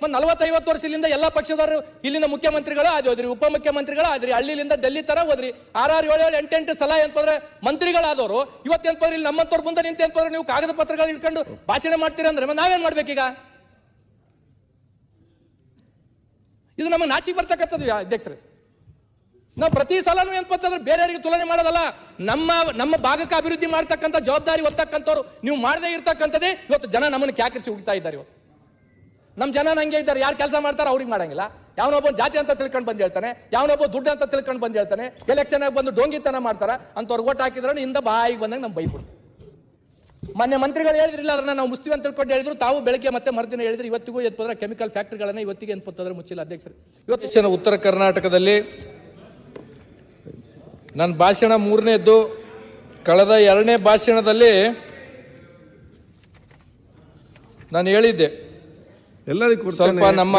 ಒಂದು 40-50 ವರ್ಷದಿಂದ ಎಲ್ಲ ಪಕ್ಷದವರು ಇಲ್ಲಿಂದ ಮುಖ್ಯಮಂತ್ರಿಗಳು ಆದ್ರಿ, ಉಪಮುಖ್ಯಮಂತ್ರಿಗಳು ಆದ್ರಿ, ಹಳ್ಳಿಲಿಂದ ಡೆಲ್ಲಿ ತರ ಹೋದ್ರಿ, 6 7 8 ಸಲ ಏನಂದ್ರೆ ಮಂತ್ರಿಗಳಾದವರು ಇವತ್ತೇನ್ಪಂದ್ರೆ ಇಲ್ಲಿ ನಮ್ಮಂತವ್ರ ಮುಂದೆ ನಿಂತ ಏನಂದ್ರೆ ನೀವು ಕಾಗದ ಪತ್ರಗಳು ಇಟ್ಕೊಂಡು ಭಾಷಣ ಮಾಡ್ತೀರಾ ಅಂದ್ರೆ ನಾವೇನ್ ಮಾಡ್ಬೇಕೀಗ? ಇದು ನಮಗೆ ನಾಚಿಕೆ ಬರ್ತಕ್ಕಂಥದ್ದು ಅಧ್ಯಕ್ಷರೇ. ನಾವು ಪ್ರತಿ ಸಲನೂ ಏನಂತಂದ್ರೆ ಬೇರೆಯವರಿಗೆ ತುಲನೆ ಮಾಡೋದಲ್ಲ, ನಮ್ಮ ಭಾಗಕ್ಕೆ ಅಭಿವೃದ್ಧಿ ಮಾಡ್ತಕ್ಕಂಥ ಜವಾಬ್ದಾರಿ ಹೊತ್ತಕ್ಕಂಥವ್ರು ನೀವು ಮಾಡದೇ ಇರ್ತಕ್ಕಂಥದ್ದೇ ಇವತ್ತು ಜನ ನಮ್ಮನ್ನು ಕ್ಯಾಕರಿಸಿ ಹೋಗ್ತಾ ಇದ್ದಾರೆ. ಇವತ್ತು ನಮ್ಮ ಜನ ನಂಗೆ ಇದ್ದಾರೆ, ಯಾರು ಕೆಲಸ ಮಾಡ್ತಾರೆ ಅವ್ರಿಗೆ ಮಾಡಂಗಿಲ್ಲ. ಯಾವನೊಬ್ಬ ಜಾತಿ ಅಂತ ತಿಳ್ಕೊಂಡು ಬಂದು ಹೇಳ್ತಾನೆ, ಯಾವನೊಬ್ಬ ದುಡ್ಡು ಅಂತ ತಿಳ್ಕೊಂಡು ಬಂದು ಹೇಳ್ತಾನೆ, ಎಲೆಕ್ಷನ್ ಆಗಿ ಬಂದು ಡೋಂಗಿತನ ಮಾಡ್ತಾರ ಅಂತವ್ರು ಓಟ್ ಹಾಕಿದ್ರೆ ಇಂದ ಬಾಯಿಗೆ ಬಂದಾಗ ನಮ್ಗೆ ಬೈಬಿಡ್ತು. ಮೊನ್ನೆ ಮಂತ್ರಿಗಳು ಹೇಳಿದ್ರಿಲ್ಲ, ಅದನ್ನ ನಾವು ಮುಸ್ತೀವಿ ಅಂತ ತಿಳ್ಕೊಂಡು ಹೇಳಿದ್ರು, ತಾವು ಬೆಳಗ್ಗೆ ಮತ್ತೆ ಮರುದಿನ ಹೇಳಿದ್ರು. ಇವತ್ತಿಗೂ ಏನಂತಂದ್ರೆ ಕೆಮಿಕಲ್ ಫ್ಯಾಕ್ಟರಿಗಳನ್ನ ಇವತ್ತಿಗೆ ಏನಂತಂದ್ರೆ ಮುಚ್ಚಿಲ್ಲ ಅಧ್ಯಕ್ಷರು. ಇವತ್ತು ಉತ್ತರ ಕರ್ನಾಟಕದಲ್ಲಿ ನನ್ನ ಭಾಷಣ 3ನೇದ್ದು. ಕಳೆದ 2ನೇ ಭಾಷಣದಲ್ಲಿ ನಾನು ಹೇಳಿದ್ದೆ ಸ್ವಲ್ಪ ನಮ್ಮ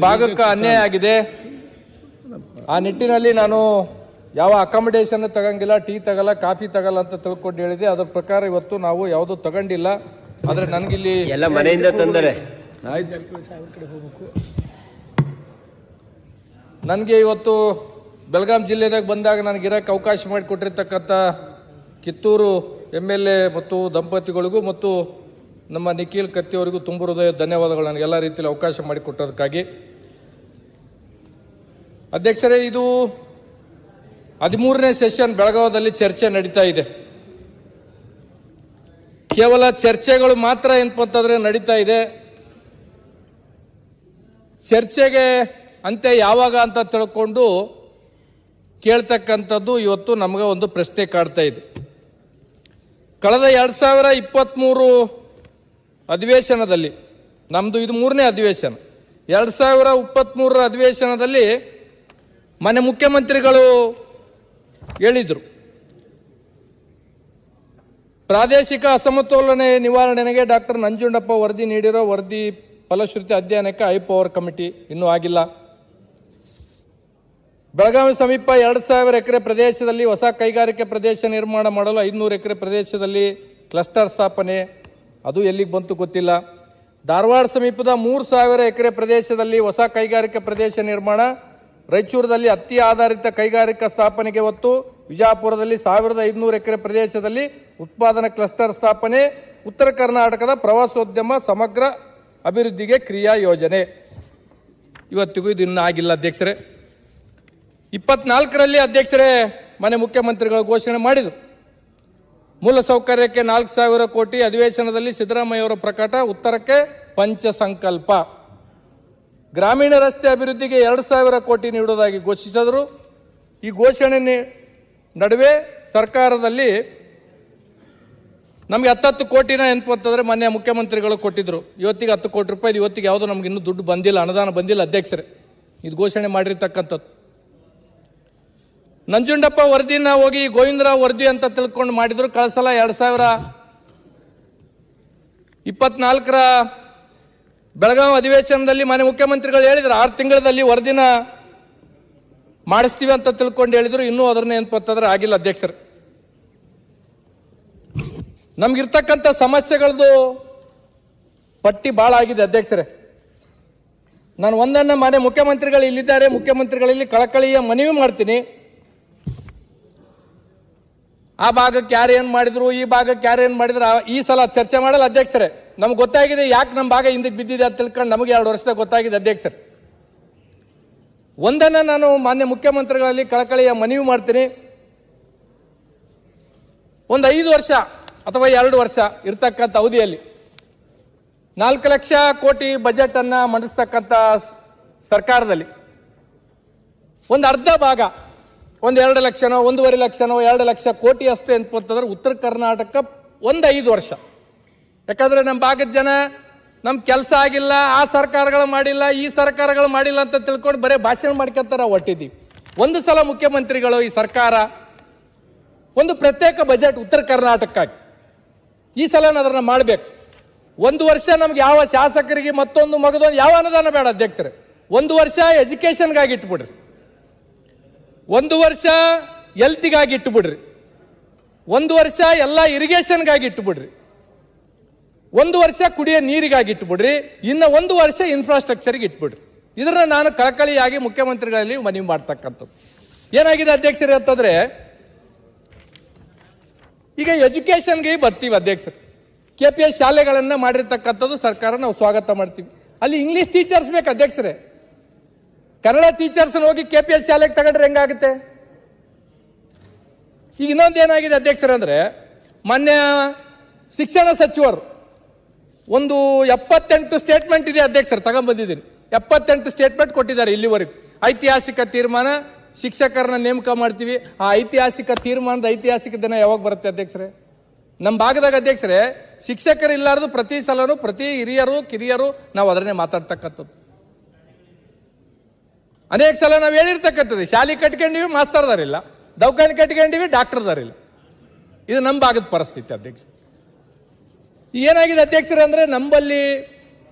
ಭಾಗಕ್ಕೆ ಅನ್ಯಾಯ ಆಗಿದೆ, ಆ ನಿಟ್ಟಿನಲ್ಲಿ ನಾನು ಯಾವ ಅಕಾಮಿಡೇಷನ್ ತಗಂಗಿಲ್ಲ, ಟೀ ತಗಲ್ಲ, ಕಾಫಿ ತಗಲ್ಲ ಅಂತ ತಿಳ್ಕೊಂಡು ಹೇಳಿದೆ. ಅದರ ಪ್ರಕಾರ ಇವತ್ತು ನಾವು ಯಾವುದು ತಗೊಂಡಿಲ್ಲ. ಆದ್ರೆ ನನ್ಗಿಲ್ಲಿ ಎಲ್ಲ ಮನೆಯಿಂದ ತಂದರೆ ನನಗೆ ಇವತ್ತು ಬೆಳಗಾಂ ಜಿಲ್ಲೆದಾಗ ಬಂದಾಗ ನನಗಿರಕ್ಕೆ ಅವಕಾಶ ಮಾಡಿಕೊಟ್ಟಿರ್ತಕ್ಕಂಥ ಕಿತ್ತೂರು MLA ಮತ್ತು ದಂಪತಿಗಳಿಗೂ ಮತ್ತು ನಮ್ಮ ನಿಖಿಲ್ ಕತ್ತಿಯವರಿಗೂ ತುಂಬ ಹೃದಯ ಧನ್ಯವಾದಗಳು, ನನಗೆಲ್ಲ ರೀತಿಯಲ್ಲಿ ಅವಕಾಶ ಮಾಡಿಕೊಟ್ಟದಕ್ಕಾಗಿ. ಅಧ್ಯಕ್ಷರೇ, ಇದು 13ನೇ ಸೆಷನ್ ಬೆಳಗಾವದಲ್ಲಿ ಚರ್ಚೆ ನಡೀತಾ ಇದೆ. ಕೇವಲ ಚರ್ಚೆಗಳು ಮಾತ್ರ ಏನಪ್ಪಂತಂದ್ರೆ ನಡೀತಾ ಇದೆ. ಚರ್ಚೆಗೆ ಅಂತ್ಯ ಯಾವಾಗ ಅಂತ ತಿಳ್ಕೊಂಡು ಕೇಳ್ತಕ್ಕಂಥದ್ದು ಇವತ್ತು ನಮಗೆ ಒಂದು ಪ್ರಶ್ನೆ ಕಾಡ್ತಾ ಇದೆ. ಕಳೆದ 2023 ಅಧಿವೇಶನದಲ್ಲಿ, ನಮ್ದು ಇದು 3ನೇ ಅಧಿವೇಶನ, 2023 ಅಧಿವೇಶನದಲ್ಲಿ ಮನೆ ಮುಖ್ಯಮಂತ್ರಿಗಳು ಹೇಳಿದ್ರು, ಪ್ರಾದೇಶಿಕ ಅಸಮತೋಲನೆ ನಿವಾರಣೆಗೆ ಡಾಕ್ಟರ್ ನಂಜುಂಡಪ್ಪ ವರದಿ ನೀಡಿರೋ ವರದಿ ಫಲಶ್ರುತಿ ಅಧ್ಯಯನಕ್ಕೆ ಹೈಪವರ್ ಕಮಿಟಿ ಇನ್ನೂ ಆಗಿಲ್ಲ. ಬೆಳಗಾವಿ ಸಮೀಪ 2000 ಎಕರೆ ಪ್ರದೇಶದಲ್ಲಿ ಹೊಸ ಕೈಗಾರಿಕೆ ಪ್ರದೇಶ ನಿರ್ಮಾಣ ಮಾಡಲು 500 ಎಕರೆ ಪ್ರದೇಶದಲ್ಲಿ ಕ್ಲಸ್ಟರ್ ಸ್ಥಾಪನೆ, ಅದು ಎಲ್ಲಿಗೆ ಬಂತು ಗೊತ್ತಿಲ್ಲ. ಧಾರವಾಡ ಸಮೀಪದ 3000 ಎಕರೆ ಪ್ರದೇಶದಲ್ಲಿ ಹೊಸ ಕೈಗಾರಿಕೆ ಪ್ರದೇಶ ನಿರ್ಮಾಣ, ರಾಯಚೂರದಲ್ಲಿ ಹತ್ತಿ ಆಧಾರಿತ ಕೈಗಾರಿಕಾ ಸ್ಥಾಪನೆಗೆ ಒತ್ತು, ವಿಜಯಪುರದಲ್ಲಿ 1500 ಎಕರೆ ಪ್ರದೇಶದಲ್ಲಿ ಉತ್ಪಾದನಾ ಕ್ಲಸ್ಟರ್ ಸ್ಥಾಪನೆ, ಉತ್ತರ ಕರ್ನಾಟಕದ ಪ್ರವಾಸೋದ್ಯಮ ಸಮಗ್ರ ಅಭಿವೃದ್ಧಿಗೆ ಕ್ರಿಯಾ ಯೋಜನೆ. ಇವತ್ತಿಗೂ ಇದು ಇನ್ನೂ ಆಗಿಲ್ಲ ಅಧ್ಯಕ್ಷರೇ. 24ರಲ್ಲಿ ಅಧ್ಯಕ್ಷರೇ ಮನೆ ಮುಖ್ಯಮಂತ್ರಿಗಳು ಘೋಷಣೆ ಮಾಡಿದರು, ಮೂಲಸೌಕರ್ಯಕ್ಕೆ 4000 ಕೋಟಿ. ಅಧಿವೇಶನದಲ್ಲಿ ಸಿದ್ದರಾಮಯ್ಯವರ ಪ್ರಕಟ, ಉತ್ತರಕ್ಕೆ ಪಂಚ ಸಂಕಲ್ಪ. ಗ್ರಾಮೀಣ ರಸ್ತೆ ಅಭಿವೃದ್ಧಿಗೆ 2000 ಕೋಟಿ ನೀಡುವುದಾಗಿ ಘೋಷಿಸಿದರು. ಈ ಘೋಷಣೆ ನಡುವೆ ಸರ್ಕಾರದಲ್ಲಿ ನಮಗೆ 10 ಕೋಟಿನ ಅಂತಂದ್ರೆ ಮೊನ್ನೆ ಮುಖ್ಯಮಂತ್ರಿಗಳು ಕೊಟ್ಟಿದ್ರು. ಇವತ್ತಿಗೆ 10 ಕೋಟಿ ರೂಪಾಯಿ, ಇವತ್ತಿಗೆ ಯಾವುದೋ ನಮ್ಗೆ ಇನ್ನೂ ದುಡ್ಡು ಬಂದಿಲ್ಲ, ಅನುದಾನ ಬಂದಿಲ್ಲ ಅಧ್ಯಕ್ಷರೇ. ಇದು ಘೋಷಣೆ ಮಾಡಿರ್ತಕ್ಕಂಥದ್ದು. ನಂಜುಂಡಪ್ಪ ವರದಿನ ಹೋಗಿ ಗೋವಿಂದರಾವ್ ವರದಿ ಅಂತ ತಿಳ್ಕೊಂಡು ಮಾಡಿದ್ರು. ಕಳಿಸಲ 2024ರ ಬೆಳಗಾವಿ ಅಧಿವೇಶನದಲ್ಲಿ ಮನೆ ಮುಖ್ಯಮಂತ್ರಿಗಳು ಹೇಳಿದ್ರು 6 ತಿಂಗಳಲ್ಲಿ ವರದಿನ ಮಾಡಿಸ್ತೀವಿ ಅಂತ ತಿಳ್ಕೊಂಡು ಹೇಳಿದ್ರು. ಇನ್ನೂ ಅದನ್ನ ಏನಪ್ಪಂತಂದ್ರೆ ಆಗಿಲ್ಲ ಅಧ್ಯಕ್ಷರು. ನಮ್ಗಿರ್ತಕ್ಕಂಥ ಸಮಸ್ಯೆಗಳದ್ದು ಪಟ್ಟಿ ಬಹಳ ಆಗಿದೆ ಅಧ್ಯಕ್ಷರೇ. ನಾನು ಒಂದನ್ನ ಮನೆ ಮುಖ್ಯಮಂತ್ರಿಗಳು ಇಲ್ಲಿದ್ದಾರೆ, ಮುಖ್ಯಮಂತ್ರಿಗಳಲ್ಲಿ ಕಳಕಳಿಯ ಮನವಿ ಮಾಡ್ತೀನಿ. ಆ ಭಾಗಕ್ಕೆ ಯಾರು ಏನ್ ಮಾಡಿದ್ರು, ಈ ಭಾಗಕ್ಕೆ ಯಾರು ಏನ್ ಮಾಡಿದ್ರು, ಈ ಸಲ ಚರ್ಚೆ ಮಾಡಲ್ಲ ಅಧ್ಯಕ್ಷರೇ. ನಮ್ಗೆ ಗೊತ್ತಾಗಿದೆ ಯಾಕೆ ನಮ್ಮ ಭಾಗ ಹಿಂದಕ್ಕೆ ಬಿದ್ದಿದೆ ಅಂತ ತಿಳ್ಕೊಂಡು ನಮಗೆ 2 ವರ್ಷದಾಗ ಗೊತ್ತಾಗಿದೆ ಅಧ್ಯಕ್ಷರೇ. ಒಂದನ್ನ ನಾನು ಮಾನ್ಯ ಮುಖ್ಯಮಂತ್ರಿಗಳಲ್ಲಿ ಕಳಕಳಿಯ ಮನವಿ ಮಾಡ್ತೀನಿ. ಒಂದು 5 ವರ್ಷ ಅಥವಾ 2 ವರ್ಷ ಇರ್ತಕ್ಕಂಥ ಅವಧಿಯಲ್ಲಿ 4 ಲಕ್ಷ ಕೋಟಿ ಬಜೆಟ್ ಅನ್ನ ಮಂಡಿಸ್ತಕ್ಕಂಥ ಸರ್ಕಾರದಲ್ಲಿ ಒಂದು ಅರ್ಧ ಭಾಗ, ಒಂದು 2 ಲಕ್ಷನೋ 1.5 ಲಕ್ಷನೋ 2 ಲಕ್ಷ ಕೋಟಿ ಅಷ್ಟೇ ಅಂತಂದ್ರೆ ಉತ್ತರ ಕರ್ನಾಟಕ ಒಂದು 5 ವರ್ಷ. ಯಾಕಂದ್ರೆ ನಮ್ಮ ಭಾಗದ ಜನ ನಮ್ ಕೆಲಸ ಆಗಿಲ್ಲ, ಆ ಸರ್ಕಾರಗಳು ಮಾಡಿಲ್ಲ, ಈ ಸರ್ಕಾರಗಳು ಮಾಡಿಲ್ಲ ಅಂತ ತಿಳ್ಕೊಂಡು ಬರೀ ಭಾಷಣ ಮಾಡ್ಕೊಂತಾರ ಹೊಟ್ಟಿದ್ದೀವಿ. ಒಂದು ಸಲ ಮುಖ್ಯಮಂತ್ರಿಗಳು ಈ ಸರ್ಕಾರ ಒಂದು ಪ್ರತ್ಯೇಕ ಬಜೆಟ್ ಉತ್ತರ ಕರ್ನಾಟಕಕ್ಕಾಗಿ ಈ ಸಲ ಅದನ್ನ ಮಾಡಬೇಕು. 1 ವರ್ಷ ನಮ್ಗೆ ಯಾವ ಶಾಸಕರಿಗೆ ಮತ್ತೊಂದು ಮಗದೊಂದು ಯಾವ ಅನುದಾನ ಬೇಡ ಅಧ್ಯಕ್ಷರೇ. 1 ವರ್ಷ ಎಜುಕೇಶನ್ಗಾಗಿ ಇಟ್ಬಿಡ್ರಿ, 1 ವರ್ಷ ಹೆಲ್ತ್ಗಾಗಿ ಇಟ್ಟುಬಿಡ್ರಿ, 1 ವರ್ಷ ಎಲ್ಲ ಇರಿಗೇಷನ್ಗಾಗಿ ಇಟ್ಟುಬಿಡ್ರಿ, 1 ವರ್ಷ ಕುಡಿಯೋ ನೀರಿಗಾಗಿ ಇಟ್ಬಿಡ್ರಿ, ಇನ್ನು 1 ವರ್ಷ ಇನ್ಫ್ರಾಸ್ಟ್ರಕ್ಚರ್ಗೆ ಇಟ್ಬಿಡ್ರಿ. ಇದನ್ನ ನಾನು ಕಳಕಳಿಯಾಗಿ ಮುಖ್ಯಮಂತ್ರಿಗಳಲ್ಲಿ ಮನವಿ ಮಾಡ್ತಕ್ಕಂಥದ್ದು. ಏನಾಗಿದೆ ಅಧ್ಯಕ್ಷರೇ ಅಂತಂದ್ರೆ, ಈಗ ಎಜುಕೇಶನ್ಗೆ ಬರ್ತೀವಿ ಅಧ್ಯಕ್ಷರು. KPS ಶಾಲೆಗಳನ್ನ ಮಾಡಿರ್ತಕ್ಕಂಥದ್ದು ಸರ್ಕಾರ ನಾವು ಸ್ವಾಗತ ಮಾಡ್ತೀವಿ. ಅಲ್ಲಿ ಇಂಗ್ಲಿಷ್ ಟೀಚರ್ಸ್ ಬೇಕು ಅಧ್ಯಕ್ಷರೇ. ಕನ್ನಡ ಟೀಚರ್ಸ್ ಹೋಗಿ KPS ಶಾಲೆಗೆ ತಗೊಂಡ್ರೆ ಹೆಂಗಾಗುತ್ತೆ? ಈಗ ಇನ್ನೊಂದೇನಾಗಿದೆ ಅಧ್ಯಕ್ಷರೇ ಅಂದ್ರೆ, ಮಾನ್ಯ ಶಿಕ್ಷಣ ಸಚಿವರು ಒಂದು 78 ಸ್ಟೇಟ್ಮೆಂಟ್ ಇದೆ ಅಧ್ಯಕ್ಷರು, ತಗೊಂಡ್ಬಂದಿದ್ದೀನಿ. 78 ಸ್ಟೇಟ್ಮೆಂಟ್ ಕೊಟ್ಟಿದ್ದಾರೆ ಇಲ್ಲಿವರೆಗೂ. ಐತಿಹಾಸಿಕ ತೀರ್ಮಾನ, ಶಿಕ್ಷಕರನ್ನ ನೇಮಕ ಮಾಡ್ತೀವಿ. ಆ ಐತಿಹಾಸಿಕ ತೀರ್ಮಾನದ ಐತಿಹಾಸಿಕ ದಿನ ಯಾವಾಗ ಬರುತ್ತೆ ಅಧ್ಯಕ್ಷರೇ? ನಮ್ಮ ಭಾಗದಾಗ ಅಧ್ಯಕ್ಷರೇ ಶಿಕ್ಷಕರು ಇಲ್ಲಾರದು ಪ್ರತಿ ಸಲನೂ ಪ್ರತಿ ಹಿರಿಯರು ಕಿರಿಯರು ನಾವು ಅದನ್ನೇ ಮಾತಾಡ್ತಕ್ಕಂಥದ್ದು. ಅನೇಕ ಸಲ ನಾವು ಹೇಳಿರ್ತಕ್ಕಂಥದ್ದು, ಶಾಲೆ ಕಟ್ಕೊಂಡಿವಿ ಮಾಸ್ತರ್ದಾರಿಲ್ಲ, ದವಾಖಾನೆ ಕಟ್ಕೊಂಡಿವಿ ಡಾಕ್ಟರ್ದಾರಿಲ್ಲ. ಇದು ನಮ್ಮ ಭಾಗದ ಪರಿಸ್ಥಿತಿ ಅಧ್ಯಕ್ಷ. ಏನಾಗಿದೆ ಅಧ್ಯಕ್ಷರೇ ಅಂದ್ರೆ, ನಮ್ಮಲ್ಲಿ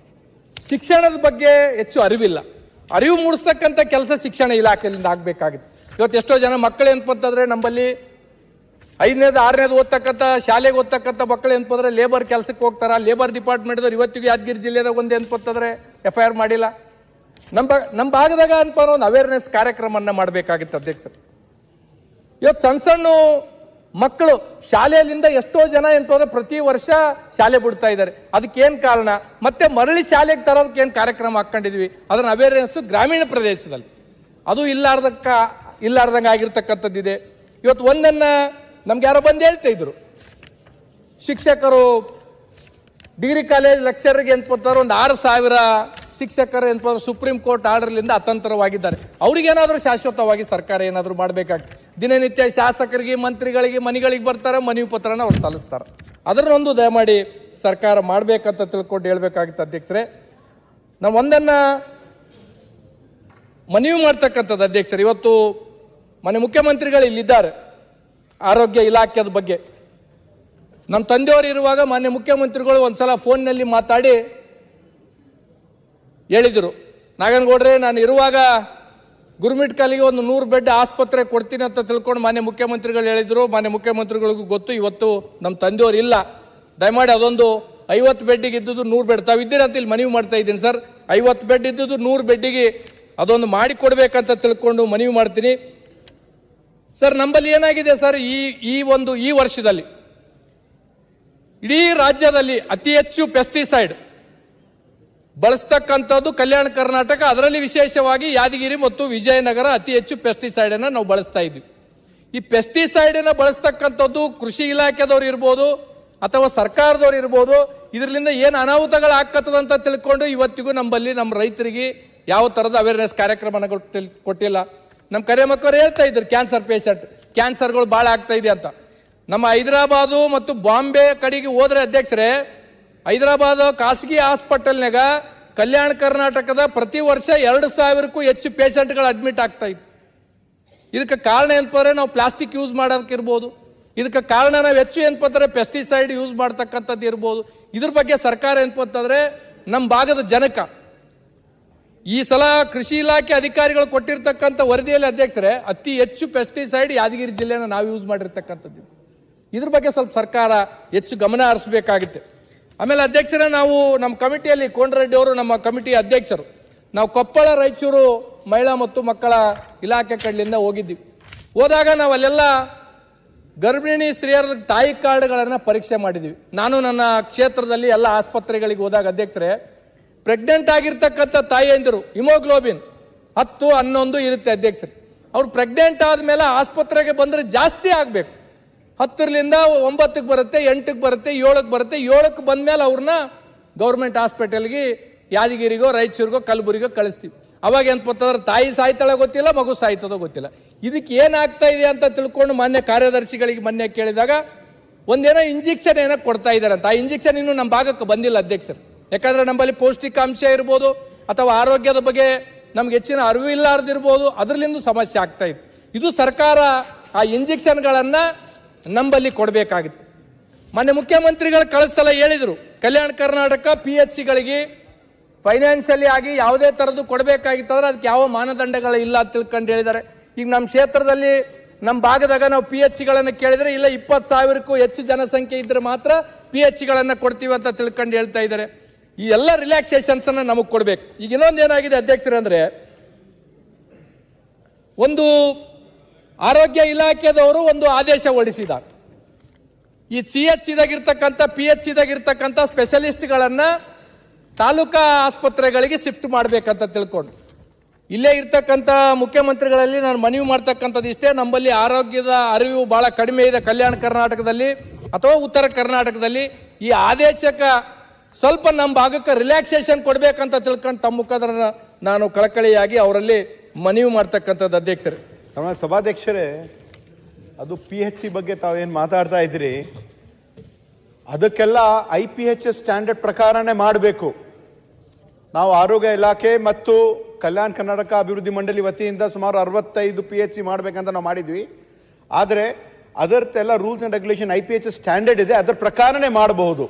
ಶಿಕ್ಷಣದ ಬಗ್ಗೆ ಹೆಚ್ಚು ಅರಿವಿಲ್ಲ. ಅರಿವು ಮೂಡಿಸ್ತಕ್ಕಂಥ ಕೆಲಸ ಶಿಕ್ಷಣ ಇಲಾಖೆಯಿಂದ ಆಗ್ಬೇಕಾಗಿತ್ತು. ಇವತ್ತು ಎಷ್ಟೋ ಜನ ಮಕ್ಕಳು ಏನಪ್ಪಂತಂದ್ರೆ, ನಮ್ಮಲ್ಲಿ 5ನೇದು 6ನೇದು ಓದ್ತಕ್ಕಂಥ ಶಾಲೆಗೆ ಓದ್ತಕ್ಕಂಥ ಮಕ್ಕಳು ಏನಪ್ಪಂದ್ರೆ ಲೇಬರ್ ಕೆಲಸಕ್ಕೆ ಹೋಗ್ತಾರ. ಲೇಬರ್ ಡಿಪಾರ್ಟ್ಮೆಂಟ್ದವ್ರು ಇವತ್ತಿಗೂ ಯಾದಗಿರಿ ಜಿಲ್ಲೆದಾಗ ಒಂದು ಏನಪ್ಪಂತಂದ್ರೆ FIR ಮಾಡಿಲ್ಲ. ನಮ್ಮ ಭಾಗದಾಗ ಅನ್ಪ ಒಂದು ಅವೇರ್ನೆಸ್ ಕಾರ್ಯಕ್ರಮನ ಮಾಡಬೇಕಾಗಿತ್ತು ಅಧ್ಯಕ್ಷರು. ಇವತ್ತು ಸಣ್ಣ ಸಣ್ಣ ಮಕ್ಕಳು ಶಾಲೆಯಲ್ಲಿಂದ ಎಷ್ಟೋ ಜನ ಏನಂತಂದ್ರೆ ಪ್ರತಿ ವರ್ಷ ಶಾಲೆ ಬಿಡ್ತಾ ಇದ್ದಾರೆ. ಅದಕ್ಕೇನ್ ಕಾರಣ? ಮತ್ತೆ ಮರಳಿ ಶಾಲೆಗೆ ತರೋದಕ್ಕೆ ಏನ್ ಕಾರ್ಯಕ್ರಮ ಹಾಕೊಂಡಿದ್ವಿ, ಅದನ್ನ ಅವೇರ್ನೆಸ್ ಗ್ರಾಮೀಣ ಪ್ರದೇಶದಲ್ಲಿ ಅದು ಇಲ್ಲಾರ್ದಂಗ ಆಗಿರ್ತಕ್ಕಂಥದ್ದಿದೆ. ಇವತ್ತು ಒಂದನ್ನ ನಮ್ಗೆ ಯಾರೋ ಬಂದು ಹೇಳ್ತಾ ಇದ್ರು, ಶಿಕ್ಷಕರು ಡಿಗ್ರಿ ಕಾಲೇಜ್ ಲೆಕ್ಚರ್ಗೆ ಏನಂತಾರೆ ಒಂದು 6,000 ಶಿಕ್ಷಕರು ಏನಂತಾರೆ ಸುಪ್ರೀಂ ಕೋರ್ಟ್ ಆರ್ಡರ್ಲಿಂದ ಅತಂತ್ರವಾಗಿದ್ದಾರೆ. ಅವ್ರಿಗೇನಾದ್ರೂ ಶಾಶ್ವತವಾಗಿ ಸರ್ಕಾರ ಏನಾದ್ರೂ ಮಾಡಬೇಕಾಗ್ತದೆ. ದಿನನಿತ್ಯ ಶಾಸಕರಿಗೆ ಮಂತ್ರಿಗಳಿಗೆ ಮನೆಗಳಿಗೆ ಬರ್ತಾರೆ, ಮನವಿ ಪತ್ರನ ಅವ್ರು ಸಲ್ಲಿಸ್ತಾರೆ. ಅದನ್ನೊಂದು ದಯಮಾಡಿ ಸರ್ಕಾರ ಮಾಡ್ಬೇಕಂತ ತಿಳ್ಕೊಂಡು ಹೇಳ್ಬೇಕಾಗಿತ್ತು ಅಧ್ಯಕ್ಷರೇ. ನಾವು ಒಂದನ್ನ ಮನವಿ ಮಾಡ್ತಕ್ಕಂಥದ್ದು ಅಧ್ಯಕ್ಷರು, ಇವತ್ತು ಮನೆ ಮುಖ್ಯಮಂತ್ರಿಗಳು ಇಲ್ಲಿದ್ದಾರೆ. ಆರೋಗ್ಯ ಇಲಾಖೆದ ಬಗ್ಗೆ ನಮ್ಮ ತಂದೆಯವರು ಇರುವಾಗ ಮಾನ್ಯ ಮುಖ್ಯಮಂತ್ರಿಗಳು ಒಂದ್ಸಲ ಫೋನ್ನಲ್ಲಿ ಮಾತಾಡಿ ಹೇಳಿದರು, ನಾಗನಗೌಡ್ರೆ ನಾನು ಇರುವಾಗ ಗುರುಮಿಟ್ ಕಾಲಿಗೆ ಒಂದು 100 ಬೆಡ್ ಆಸ್ಪತ್ರೆ ಕೊಡ್ತೀನಿ ಅಂತ ತಿಳ್ಕೊಂಡು ಮಾನ್ಯ ಮುಖ್ಯಮಂತ್ರಿಗಳು ಹೇಳಿದ್ರು. ಮಾನ್ಯ ಮುಖ್ಯಮಂತ್ರಿಗಳಿಗೂ ಗೊತ್ತು, ಇವತ್ತು ನಮ್ಮ ತಂದೆಯವರು ಇಲ್ಲ, ದಯಮಾಡಿ ಅದೊಂದು 50 ಬೆಡ್ಡಿಗೆ ಇದ್ದುದು 100 ಬೆಡ್ ತಾವಿದ್ದೀರ ಅಂತ ಇಲ್ಲಿ ಮನವಿ ಮಾಡ್ತಾ ಇದ್ದೀನಿ ಸರ್. 50 ಬೆಡ್ ಇದ್ದುದು 100 ಬೆಡ್ಡಿಗೆ ಅದೊಂದು ಮಾಡಿ ಕೊಡ್ಬೇಕಂತ ತಿಳ್ಕೊಂಡು ಮನವಿ ಮಾಡ್ತೀನಿ ಸರ್. ನಮ್ಮಲ್ಲಿ ಏನಾಗಿದೆ ಸರ್, ಈ ವರ್ಷದಲ್ಲಿ ಇಡೀ ರಾಜ್ಯದಲ್ಲಿ ಅತಿ ಹೆಚ್ಚು ಪೆಸ್ಟಿಸೈಡ್ ಬಳಸ್ತಕ್ಕಂಥದ್ದು ಕಲ್ಯಾಣ ಕರ್ನಾಟಕ, ಅದರಲ್ಲಿ ವಿಶೇಷವಾಗಿ ಯಾದಗಿರಿ ಮತ್ತು ವಿಜಯನಗರ ಅತಿ ಹೆಚ್ಚು ಪೆಸ್ಟಿಸೈಡ್ ಅನ್ನ ನಾವು ಬಳಸ್ತಾ ಇದ್ವಿ. ಈ ಪೆಸ್ಟಿಸೈಡ್ ಅನ್ನ ಬಳಸ್ತಕ್ಕಂಥದ್ದು ಕೃಷಿ ಇಲಾಖೆದವ್ರು ಇರ್ಬೋದು ಅಥವಾ ಸರ್ಕಾರದವ್ರು ಇರ್ಬೋದು, ಇದರಿಂದ ಏನು ಅನಾಹುತಗಳು ಆಗ್ತದಂತ ತಿಳ್ಕೊಂಡು ಇವತ್ತಿಗೂ ನಮ್ಮಲ್ಲಿ ನಮ್ಮ ರೈತರಿಗೆ ಯಾವ ತರದ ಅವೇರ್ನೆಸ್ ಕಾರ್ಯಕ್ರಮ ಕೊಟ್ಟಿಲ್ಲ. ನಮ್ಮ ಕರೆ ಮಕ್ಕಳು ಹೇಳ್ತಾ ಇದ್ರು, ಕ್ಯಾನ್ಸರ್ ಪೇಷಂಟ್ ಕ್ಯಾನ್ಸರ್ಗಳು ಬಹಳ ಆಗ್ತಾ ಇದೆ ಅಂತ. ನಮ್ಮ ಹೈದರಾಬಾದು ಮತ್ತು ಬಾಂಬೆ ಕಡೆಗೆ ಹೋದ್ರೆ ಅಧ್ಯಕ್ಷರೇ, ಹೈದರಾಬಾದ್ ಖಾಸಗಿ ಹಾಸ್ಪಿಟಲ್ನಾಗ ಕಲ್ಯಾಣ ಕರ್ನಾಟಕದ ಪ್ರತಿ ವರ್ಷ 2,000ಕ್ಕೂ ಹೆಚ್ಚು ಪೇಷಂಟ್ಗಳು ಅಡ್ಮಿಟ್ ಆಗ್ತಾ ಇತ್ತು. ಇದಕ್ಕೆ ಕಾರಣ ಏನಪ್ಪ ನಾವು ಪ್ಲಾಸ್ಟಿಕ್ ಯೂಸ್ ಮಾಡೋದಕ್ಕಿರ್ಬೋದು, ಇದಕ್ಕೆ ಕಾರಣ ನಾವು ಹೆಚ್ಚು ಏನಪ್ಪ ಪೆಸ್ಟಿಸೈಡ್ ಯೂಸ್ ಮಾಡ್ತಕ್ಕಂಥದ್ದು ಇರ್ಬೋದು. ಇದ್ರ ಬಗ್ಗೆ ಸರ್ಕಾರ ಏನಪ್ಪ ಅಂತಂದ್ರೆ ನಮ್ಮ ಭಾಗದ ಜನಕ ಈ ಸಲ ಕೃಷಿ ಇಲಾಖೆ ಅಧಿಕಾರಿಗಳು ಕೊಟ್ಟಿರ್ತಕ್ಕಂಥ ವರದಿಯಲ್ಲಿ ಅಧ್ಯಕ್ಷರೇ ಅತಿ ಹೆಚ್ಚು ಪೆಸ್ಟಿಸೈಡ್ ಯಾದಗಿರಿ ಜಿಲ್ಲೆನ ನಾವು ಯೂಸ್ ಮಾಡಿರ್ತಕ್ಕಂಥದ್ದು. ಇದ್ರ ಬಗ್ಗೆ ಸ್ವಲ್ಪ ಸರ್ಕಾರ ಹೆಚ್ಚು ಗಮನ ಹರಿಸಬೇಕಾಗುತ್ತೆ. ಆಮೇಲೆ ಅಧ್ಯಕ್ಷರೇ, ನಾವು ನಮ್ಮ ಕಮಿಟಿಯಲ್ಲಿ ಕೋನರೆಡ್ಡಿ ಅವರು ನಮ್ಮ ಕಮಿಟಿ ಅಧ್ಯಕ್ಷರು, ನಾವು ಕೊಪ್ಪಳ ರಾಯಚೂರು ಮಹಿಳಾ ಮತ್ತು ಮಕ್ಕಳ ಇಲಾಖೆ ಕಡೆಯಿಂದ ಹೋಗಿದ್ವಿ. ಹೋದಾಗ ನಾವು ಅಲ್ಲೆಲ್ಲ ಗರ್ಭಿಣಿ ಸ್ತ್ರೀಯರ ತಾಯಿ ಕಾರ್ಡ್ಗಳನ್ನ ಪರೀಕ್ಷೆ ಮಾಡಿದ್ವಿ. ನಾನು ನನ್ನ ಕ್ಷೇತ್ರದಲ್ಲಿ ಎಲ್ಲ ಆಸ್ಪತ್ರೆಗಳಿಗೆ ಹೋದಾಗ ಅಧ್ಯಕ್ಷರೇ, ಪ್ರೆಗ್ನೆಂಟ್ ಆಗಿರ್ತಕ್ಕಂಥ ತಾಯಿಯಂದಿರು ಹಿಮೋಗ್ಲೋಬಿನ್ 10, 11 ಇರುತ್ತೆ ಅಧ್ಯಕ್ಷರೇ. ಅವ್ರು ಪ್ರೆಗ್ನೆಂಟ್ ಆದ್ಮೇಲೆ ಆಸ್ಪತ್ರೆಗೆ ಬಂದ್ರೆ ಜಾಸ್ತಿ ಆಗ್ಬೇಕು. 10ರಿಂದ 9ಕ್ಕೆ ಬರುತ್ತೆ, 8ಕ್ಕೆ ಬರುತ್ತೆ, 7ಕ್ಕೆ ಬರುತ್ತೆ. 7ಕ್ಕೆ ಬಂದ್ಮೇಲೆ ಅವ್ರನ್ನ ಗೌರ್ಮೆಂಟ್ ಹಾಸ್ಪಿಟಲ್ಗೆ ಯಾದಗಿರಿಗೋ ರಾಯಚೂರಿಗೋ ಕಲಬುರಗಿಗೋ ಕಳಿಸ್ತೀವಿ. ಅವಾಗ ಏನ್ಪತ್ತಂದ್ರೆ ತಾಯಿ ಸಾಯ್ತಾಳ ಗೊತ್ತಿಲ್ಲ, ಮಗು ಸಾಯ್ತದೋ ಗೊತ್ತಿಲ್ಲ. ಇದಕ್ಕೆ ಏನಾಗ್ತಾ ಇದೆ ಅಂತ ತಿಳ್ಕೊಂಡು ಮಾನ್ಯ ಕಾರ್ಯದರ್ಶಿಗಳಿಗೆ ಮೊನ್ನೆ ಕೇಳಿದಾಗ ಒಂದೇನೋ ಇಂಜೆಕ್ಷನ್ ಏನೋ ಕೊಡ್ತಾ ಇದ್ದಾರೆ ಅಂತ. ಆ ಇಂಜೆಕ್ಷನ್ ಇನ್ನೂ ನಮ್ಮ ಭಾಗಕ್ಕೆ ಬಂದಿಲ್ಲ ಅಧ್ಯಕ್ಷರು. ಯಾಕಂದ್ರೆ ನಮ್ಮಲ್ಲಿ ಪೌಷ್ಟಿಕಾಂಶ ಇರ್ಬೋದು ಅಥವಾ ಆರೋಗ್ಯದ ಬಗ್ಗೆ ನಮ್ಗೆ ಹೆಚ್ಚಿನ ಅರಿವು ಇಲ್ಲಾರ್ದಿರ್ಬೋದು, ಅದರಲ್ಲಿಂದ ಸಮಸ್ಯೆ ಆಗ್ತಾ ಇದೆ. ಇದು ಸರ್ಕಾರ ಆ ಇಂಜೆಕ್ಷನ್ಗಳನ್ನ ನಂಬಲ್ಲಿ ಕೊಡಬೇಕಾಗಿತ್ತು. ಮೊನ್ನೆ ಮುಖ್ಯಮಂತ್ರಿಗಳು ಕಳಿಸಲ ಹೇಳಿದ್ರು, ಕಲ್ಯಾಣ ಕರ್ನಾಟಕ PHCಗಳಿಗೆ ಫೈನಾನ್ಷಿಯಲಿ ಆಗಿ ಯಾವುದೇ ತರದ್ದು ಕೊಡಬೇಕಾಗಿತ್ತಂದ್ರೆ ಅದಕ್ಕೆ ಯಾವ ಮಾನದಂಡಗಳು ಇಲ್ಲ ಅಂತ ತಿಳ್ಕೊಂಡು ಹೇಳಿದ್ದಾರೆ. ಈಗ ನಮ್ಮ ಕ್ಷೇತ್ರದಲ್ಲಿ ನಮ್ಮ ಭಾಗದಾಗ ನಾವು PHCಗಳನ್ನು ಕೇಳಿದ್ರೆ ಇಲ್ಲ 20,000ಕ್ಕೂ ಹೆಚ್ಚು ಜನಸಂಖ್ಯೆ ಇದ್ರೆ ಮಾತ್ರ PHCಗಳನ್ನ ಕೊಡ್ತೀವಿ ಅಂತ ತಿಳ್ಕೊಂಡು ಹೇಳ್ತಾ ಇದ್ದಾರೆ. ಈ ಎಲ್ಲ ರಿಲ್ಯಾಕ್ಸೇಷನ್ಸ್ ಅನ್ನ ನಮಗೆ ಕೊಡ್ಬೇಕು. ಈಗ ಇನ್ನೊಂದು ಏನಾಗಿದೆ ಅಧ್ಯಕ್ಷರೇ ಅಂದ್ರೆ, ಒಂದು ಆರೋಗ್ಯ ಇಲಾಖೆದವರು ಒಂದು ಆದೇಶ ಹೊರಡಿಸಿದ್ದಾರೆ. ಈ CHCದಾಗಿರ್ತಕ್ಕಂಥ PHCದಾಗಿರ್ತಕ್ಕಂಥ ಸ್ಪೆಷಲಿಸ್ಟ್ಗಳನ್ನ ತಾಲೂಕಾ ಆಸ್ಪತ್ರೆಗಳಿಗೆ ಶಿಫ್ಟ್ ಮಾಡಬೇಕಂತ ತಿಳ್ಕೊಂಡು, ಇಲ್ಲೇ ಇರ್ತಕ್ಕಂಥ ಮುಖ್ಯಮಂತ್ರಿಗಳಲ್ಲಿ ನಾನು ಮನವಿ ಮಾಡ್ತಕ್ಕಂಥದ್ದು ಇಷ್ಟೇ, ನಮ್ಮಲ್ಲಿ ಆರೋಗ್ಯದ ಅರಿವು ಬಹಳ ಕಡಿಮೆ ಇದೆ ಕಲ್ಯಾಣ ಕರ್ನಾಟಕದಲ್ಲಿ ಅಥವಾ ಉತ್ತರ ಕರ್ನಾಟಕದಲ್ಲಿ. ಈ ಆದೇಶಕ್ಕೆ ಸ್ವಲ್ಪ ನಮ್ಮ ಭಾಗಕ್ಕೆ ರಿಲ್ಯಾಕ್ಸೇಷನ್ ಕೊಡ್ಬೇಕಂತ ತಿಳ್ಕೊಂಡು ತಮ್ಮ ಮುಖಾಂತರ ನಾನು ಕಳಕಳಿಯಾಗಿ ಅವರಲ್ಲಿ ಮನವಿ ಮಾಡ್ತಕ್ಕಂಥದ್ದು ಅಧ್ಯಕ್ಷರೇ. ನಮ್ಮ ಸಭಾಧ್ಯಕ್ಷರೇ, ಅದು PHC ಬಗ್ಗೆ ತಾವೇನು ಮಾತಾಡ್ತಾ ಇದ್ರಿ, ಅದಕ್ಕೆಲ್ಲ IPHS ಸ್ಟ್ಯಾಂಡರ್ಡ್ ಪ್ರಕಾರನೇ ಮಾಡಬೇಕು. ನಾವು ಆರೋಗ್ಯ ಇಲಾಖೆ ಮತ್ತು ಕಲ್ಯಾಣ ಕರ್ನಾಟಕ ಅಭಿವೃದ್ಧಿ ಮಂಡಳಿ ವತಿಯಿಂದ ಸುಮಾರು 65 PHC ಮಾಡಬೇಕಂತ ನಾವು ಮಾಡಿದ್ವಿ. ಆದರೆ ಅದರದ್ದೆಲ್ಲ rules and regulation IPHS standard ಇದೆ, ಅದರ ಪ್ರಕಾರನೇ ಮಾಡಬಹುದು.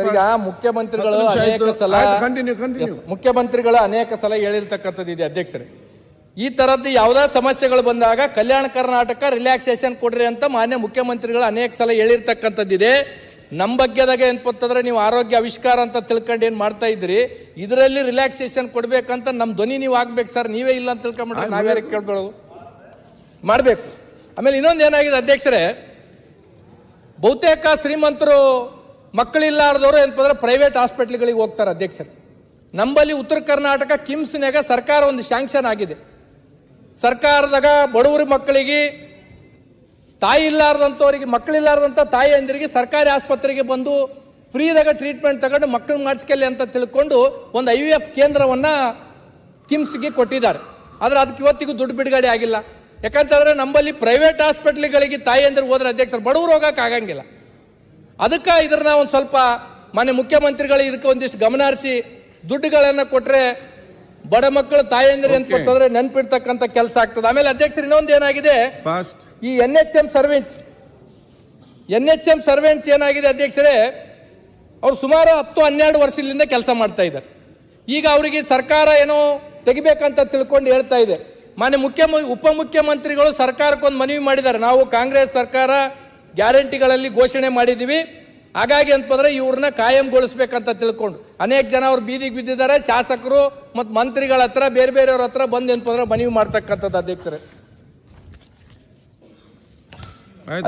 ಈಗ ಮುಖ್ಯಮಂತ್ರಿಗಳು ಅನೇಕ ಸಲ ಹೇಳಿರ್ತಕ್ಕಂಥದ್ದು ಇದೆ ಅಧ್ಯಕ್ಷರೇ. ಈ ತರದ್ದು ಯಾವುದೇ ಸಮಸ್ಯೆಗಳು ಬಂದಾಗ ಕಲ್ಯಾಣ ಕರ್ನಾಟಕ ರಿಲ್ಯಾಕ್ಸೇಷನ್ ಕೊಡ್ರಿ ಅಂತ ಮಾನ್ಯ ಮುಖ್ಯಮಂತ್ರಿಗಳು ಅನೇಕ ಸಲ ಹೇಳಿರ್ತಕ್ಕಂಥದ್ದಿದೆ. ನಮ್ಮ ಬಗ್ಗೆದಾಗ ಏನ್ಪತ್ತಂದ್ರೆ ನೀವು ಆರೋಗ್ಯ ಆವಿಷ್ಕಾರ ಅಂತ ತಿಳ್ಕೊಂಡು ಏನ್ ಮಾಡ್ತಾ ಇದ್ರಿ, ಇದರಲ್ಲಿ ರಿಲ್ಯಾಕ್ಸೇಷನ್ ಕೊಡ್ಬೇಕಂತ ನಮ್ಮ ಧ್ವನಿ ನೀವು ಆಗ್ಬೇಕು ಸರ್. ನೀವೇ ಇಲ್ಲ ಅಂತ ತಿಳ್ಕೊಂಡ್ಬಿಟ್ರೆ ನಾವ್ಯಾರ ಕೇಳ್ಕೊಳ್ಳೋದು, ಮಾಡ್ಬೇಕು. ಆಮೇಲೆ ಇನ್ನೊಂದು ಏನಾಗಿದೆ ಅಧ್ಯಕ್ಷರೇ, ಬಹುತೇಕ ಶ್ರೀಮಂತರು ಮಕ್ಕಳಿಲ್ಲಾರ್ದವರು ಏನಪ್ಪಂದ್ರೆ ಪ್ರೈವೇಟ್ ಹಾಸ್ಪಿಟ್ಲ್ಗಳಿಗೆ ಹೋಗ್ತಾರೆ ಅಧ್ಯಕ್ಷರೇ. ನಂಬಲ್ಲಿ ಉತ್ತರ ಕರ್ನಾಟಕ ಕಿಮ್ಸ್ನಾಗ ಸರ್ಕಾರ ಒಂದು ಶಾಂಕ್ಷನ್ ಆಗಿದೆ. ಸರ್ಕಾರದಾಗ ಬಡವರ ಮಕ್ಕಳಿಗೆ, ತಾಯಿ ಇಲ್ಲಾರ್ದಂಥವ್ರಿಗೆ, ಮಕ್ಕಳಿಲ್ಲಾರ್ದಂಥ ತಾಯಿಯಂದಿರಿಗೆ ಸರ್ಕಾರಿ ಆಸ್ಪತ್ರೆಗೆ ಬಂದು ಫ್ರೀದಾಗ ಟ್ರೀಟ್ಮೆಂಟ್ ತಗೊಂಡು ಮಕ್ಕಳು ಮಾಡಿಸ್ಕೊಳ್ಳಿ ಅಂತ ತಿಳ್ಕೊಂಡು ಒಂದು IVF ಕೇಂದ್ರವನ್ನ ಕಿಮ್ಸ್ಗೆ ಕೊಟ್ಟಿದ್ದಾರೆ. ಆದ್ರೆ ಅದಕ್ಕೆ ಇವತ್ತಿಗೂ ದುಡ್ಡು ಬಿಡುಗಡೆ ಆಗಿಲ್ಲ. ಯಾಕಂತಂದ್ರೆ ನಂಬಲ್ಲಿ ಪ್ರೈವೇಟ್ ಹಾಸ್ಪಿಟ್ಲ್ಗಳಿಗೆ ತಾಯಿಯಂದಿರು ಹೋದ್ರೆ ಅಧ್ಯಕ್ಷರು ಬಡವರು ಹೋಗಕ್ಕೆ ಆಗಂಗಿಲ್ಲ. ಅದಕ್ಕೆ ಇದ್ರನ್ನ ಒಂದು ಸ್ವಲ್ಪ ಮಾನ್ಯ ಮುಖ್ಯಮಂತ್ರಿಗಳು ಇದಕ್ಕೆ ಒಂದಿಷ್ಟು ಗಮನ ಹರಿಸಿ ದುಡ್ಡುಗಳನ್ನ ಕೊಟ್ರೆ ಬಡ ಮಕ್ಕಳು ತಾಯಂದ್ರೆ ಅಂತಂದ್ರೆ ನೆನ್ಪಿಡ್ತಕ್ಕಂಥ ಕೆಲಸ ಆಗ್ತದೆ. ಆಮೇಲೆ ಅಧ್ಯಕ್ಷರು ಇನ್ನೊಂದು ಏನಾಗಿದೆ, ಈ NHM ಸರ್ವೆಂಟ್ಸ್ ಏನಾಗಿದೆ ಅಧ್ಯಕ್ಷರೇ, ಅವ್ರು ಸುಮಾರು 10-12 ವರ್ಷದಿಂದ ಕೆಲಸ ಮಾಡ್ತಾ ಇದ್ದಾರೆ. ಈಗ ಅವರಿಗೆ ಸರ್ಕಾರ ಏನೋ ತೆಗಿಬೇಕಂತ ತಿಳ್ಕೊಂಡು ಹೇಳ್ತಾ ಇದೆ. ಮಾನ್ಯ ಉಪಮುಖ್ಯಮಂತ್ರಿಗಳು ಸರ್ಕಾರಕ್ಕೊಂದು ಮನವಿ ಮಾಡಿದ್ದಾರೆ, ನಾವು ಕಾಂಗ್ರೆಸ್ ಸರ್ಕಾರ ಗ್ಯಾರಂಟಿಗಳಲ್ಲಿ ಘೋಷಣೆ ಮಾಡಿದೀವಿ, ಹಾಗಾಗಿ ಅಂತಂದ್ರೆ ಇವ್ರನ್ನ ಕಾಯಂಗೊಳಿಸ್ಬೇಕಂತ ತಿಳ್ಕೊಂಡು ಅನೇಕ ಜನ ಅವ್ರು ಬೀದಿಗೆ ಬಿದ್ದಿದ್ದಾರೆ. ಶಾಸಕರು ಮತ್ತು ಮಂತ್ರಿಗಳ ಹತ್ರ, ಬೇರೆ ಬೇರೆಯವ್ರ ಹತ್ರ ಬಂದು ಅಂತಂದ್ರೆ ಮನವಿ ಮಾಡ್ತಕ್ಕಂಥದ್ದು ಅಧ್ಯಕ್ಷರೇ.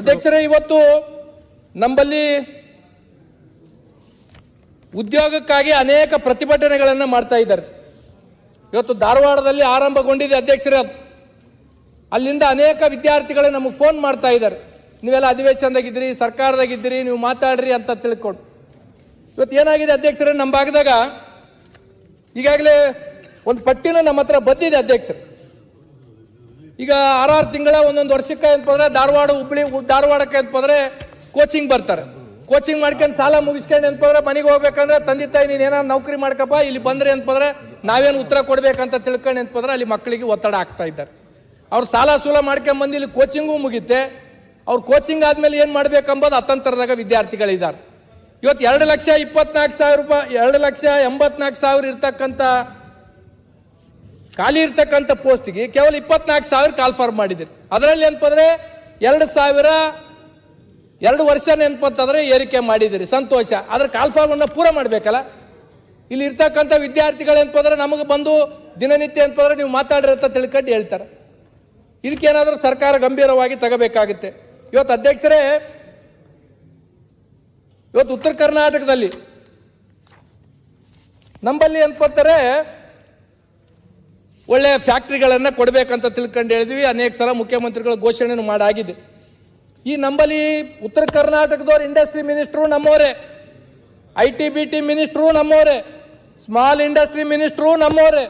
ಅಧ್ಯಕ್ಷರೇ, ಇವತ್ತು ನಮ್ಮಲ್ಲಿ ಉದ್ಯೋಗಕ್ಕಾಗಿ ಅನೇಕ ಪ್ರತಿಭಟನೆಗಳನ್ನ ಮಾಡ್ತಾ ಇದ್ದಾರೆ. ಇವತ್ತು ಧಾರವಾಡದಲ್ಲಿ ಆರಂಭಗೊಂಡಿದೆ ಅಧ್ಯಕ್ಷರೇ. ಅಲ್ಲಿಂದ ಅನೇಕ ವಿದ್ಯಾರ್ಥಿಗಳು ನಮಗೆ ಫೋನ್ ಮಾಡ್ತಾ ಇದ್ದಾರೆ, ನೀವೆಲ್ಲ ಅಧಿವೇಶನದಾಗಿದ್ದೀರಿ, ಸರ್ಕಾರದಾಗಿದ್ದೀರಿ, ನೀವು ಮಾತಾಡ್ರಿ ಅಂತ ತಿಳ್ಕೊಂಡು. ಇವತ್ತು ಏನಾಗಿದೆ ಅಧ್ಯಕ್ಷರೇ, ನಮ್ಮ ಭಾಗದಾಗ ಈಗಾಗಲೇ ಒಂದು ಪಟ್ಟಿನ ನಮ್ಮ ಹತ್ರ ಬಂದಿದೆ ಅಧ್ಯಕ್ಷರು. ಈಗ 6 ತಿಂಗಳ ಒಂದೊಂದು ವರ್ಷಕ್ಕೆ ಅಂತಂದ್ರೆ ಧಾರವಾಡಕ್ಕೆ ಅಂತಂದ್ರೆ ಕೋಚಿಂಗ್ ಬರ್ತಾರೆ. ಕೋಚಿಂಗ್ ಮಾಡ್ಕೊಂಡು ಸಾಲ ಮುಗಿಸ್ಕೊಂಡು ಅಂತಂದ್ರೆ ಮನೆಗೆ ಹೋಗ್ಬೇಕಂದ್ರೆ ತಂದೆ ತಾಯಿ ನೀನ್ ಏನಾದ್ರು ನೌಕರಿ ಮಾಡ್ಕಪ್ಪ, ಇಲ್ಲಿ ಬಂದ್ರೆ ಅಂತಂದ್ರೆ ನಾವೇನು ಉತ್ತರ ಕೊಡ್ಬೇಕಂತ ತಿಳ್ಕೊಂಡು ಅಂತಂದ್ರೆ ಅಲ್ಲಿ ಮಕ್ಕಳಿಗೆ ಒತ್ತಡ ಆಗ್ತಾ ಇದ್ದಾರೆ. ಅವ್ರು ಸಾಲ ಸೂಲ ಮಾಡ್ಕೊಂಡ್ ಬಂದು ಇಲ್ಲಿ ಕೋಚಿಂಗು ಮುಗಿತೆ. ಅವ್ರು ಕೋಚಿಂಗ್ ಆದ್ಮೇಲೆ ಏನ್ ಮಾಡ್ಬೇಕಂಬುದು ಅತಂತ್ರದಾಗ ವಿದ್ಯಾರ್ಥಿಗಳಿದ್ದಾರೆ. ಇವತ್ತು 2,24,000 ರೂಪಾಯಿ, 2,84,000 ಇರ್ತಕ್ಕಂಥ ಖಾಲಿ ಇರ್ತಕ್ಕಂಥ ಪೋಸ್ಟ್ಗೆ ಕೇವಲ 24,000 ಕಾಲ್ ಫಾರ್ಮ್ ಮಾಡಿದಿರಿ. ಅದರಲ್ಲಿ ಏನಪ್ಪಂದ್ರೆ 2 ವರ್ಷ ನೆನಪಂತಂದ್ರೆ ಏರಿಕೆ ಮಾಡಿದಿರಿ, ಸಂತೋಷ. ಅದ್ರ ಕಾಲ್ ಫಾರ್ಮ್ ಅನ್ನ ಪೂರ ಮಾಡ್ಬೇಕಲ್ಲ. ಇಲ್ಲಿ ಇರ್ತಕ್ಕಂಥ ವಿದ್ಯಾರ್ಥಿಗಳು ಏನಪ್ಪಂದ್ರೆ ನಮಗೆ ಬಂದು ದಿನನಿತ್ಯ ಏನಪ್ಪಂದ್ರೆ ನೀವು ಮಾತಾಡ್ರಿ ಅಂತ ತಿಳ್ಕೊಂಡು ಹೇಳ್ತಾರೆ. ಇದಕ್ಕೇನಾದ್ರೂ ಸರ್ಕಾರ ಗಂಭೀರವಾಗಿ ತಗೋಬೇಕಾಗುತ್ತೆ. ಇವತ್ತು ಅಧ್ಯಕ್ಷರೇ, ಇವತ್ತು ಉತ್ತರ ಕರ್ನಾಟಕದಲ್ಲಿ ನಂಬಲ್ಲಿ ಅನ್ಕೋತಾರೆ ಒಳ್ಳೆ ಫ್ಯಾಕ್ಟರಿಗಳನ್ನ ಕೊಡ್ಬೇಕಂತ ತಿಳ್ಕೊಂಡು ಹೇಳಿದ್ವಿ. ಅನೇಕ ಸಲ ಮುಖ್ಯಮಂತ್ರಿಗಳು ಘೋಷಣೆ ಮಾಡಾಗಿದೆ. ಈ ನಂಬಲ್ಲಿ ಉತ್ತರ ಕರ್ನಾಟಕದವ್ರು ಇಂಡಸ್ಟ್ರಿ ಮಿನಿಸ್ಟ್ರು ನಮ್ಮವರೇ, ITBT ಮಿನಿಸ್ಟ್ರು ನಮ್ಮವರೇ, ಸ್ಮಾಲ್ ಇಂಡಸ್ಟ್ರಿ ಮಿನಿಸ್ಟ್ರು ನಮ್ಮವರೇ,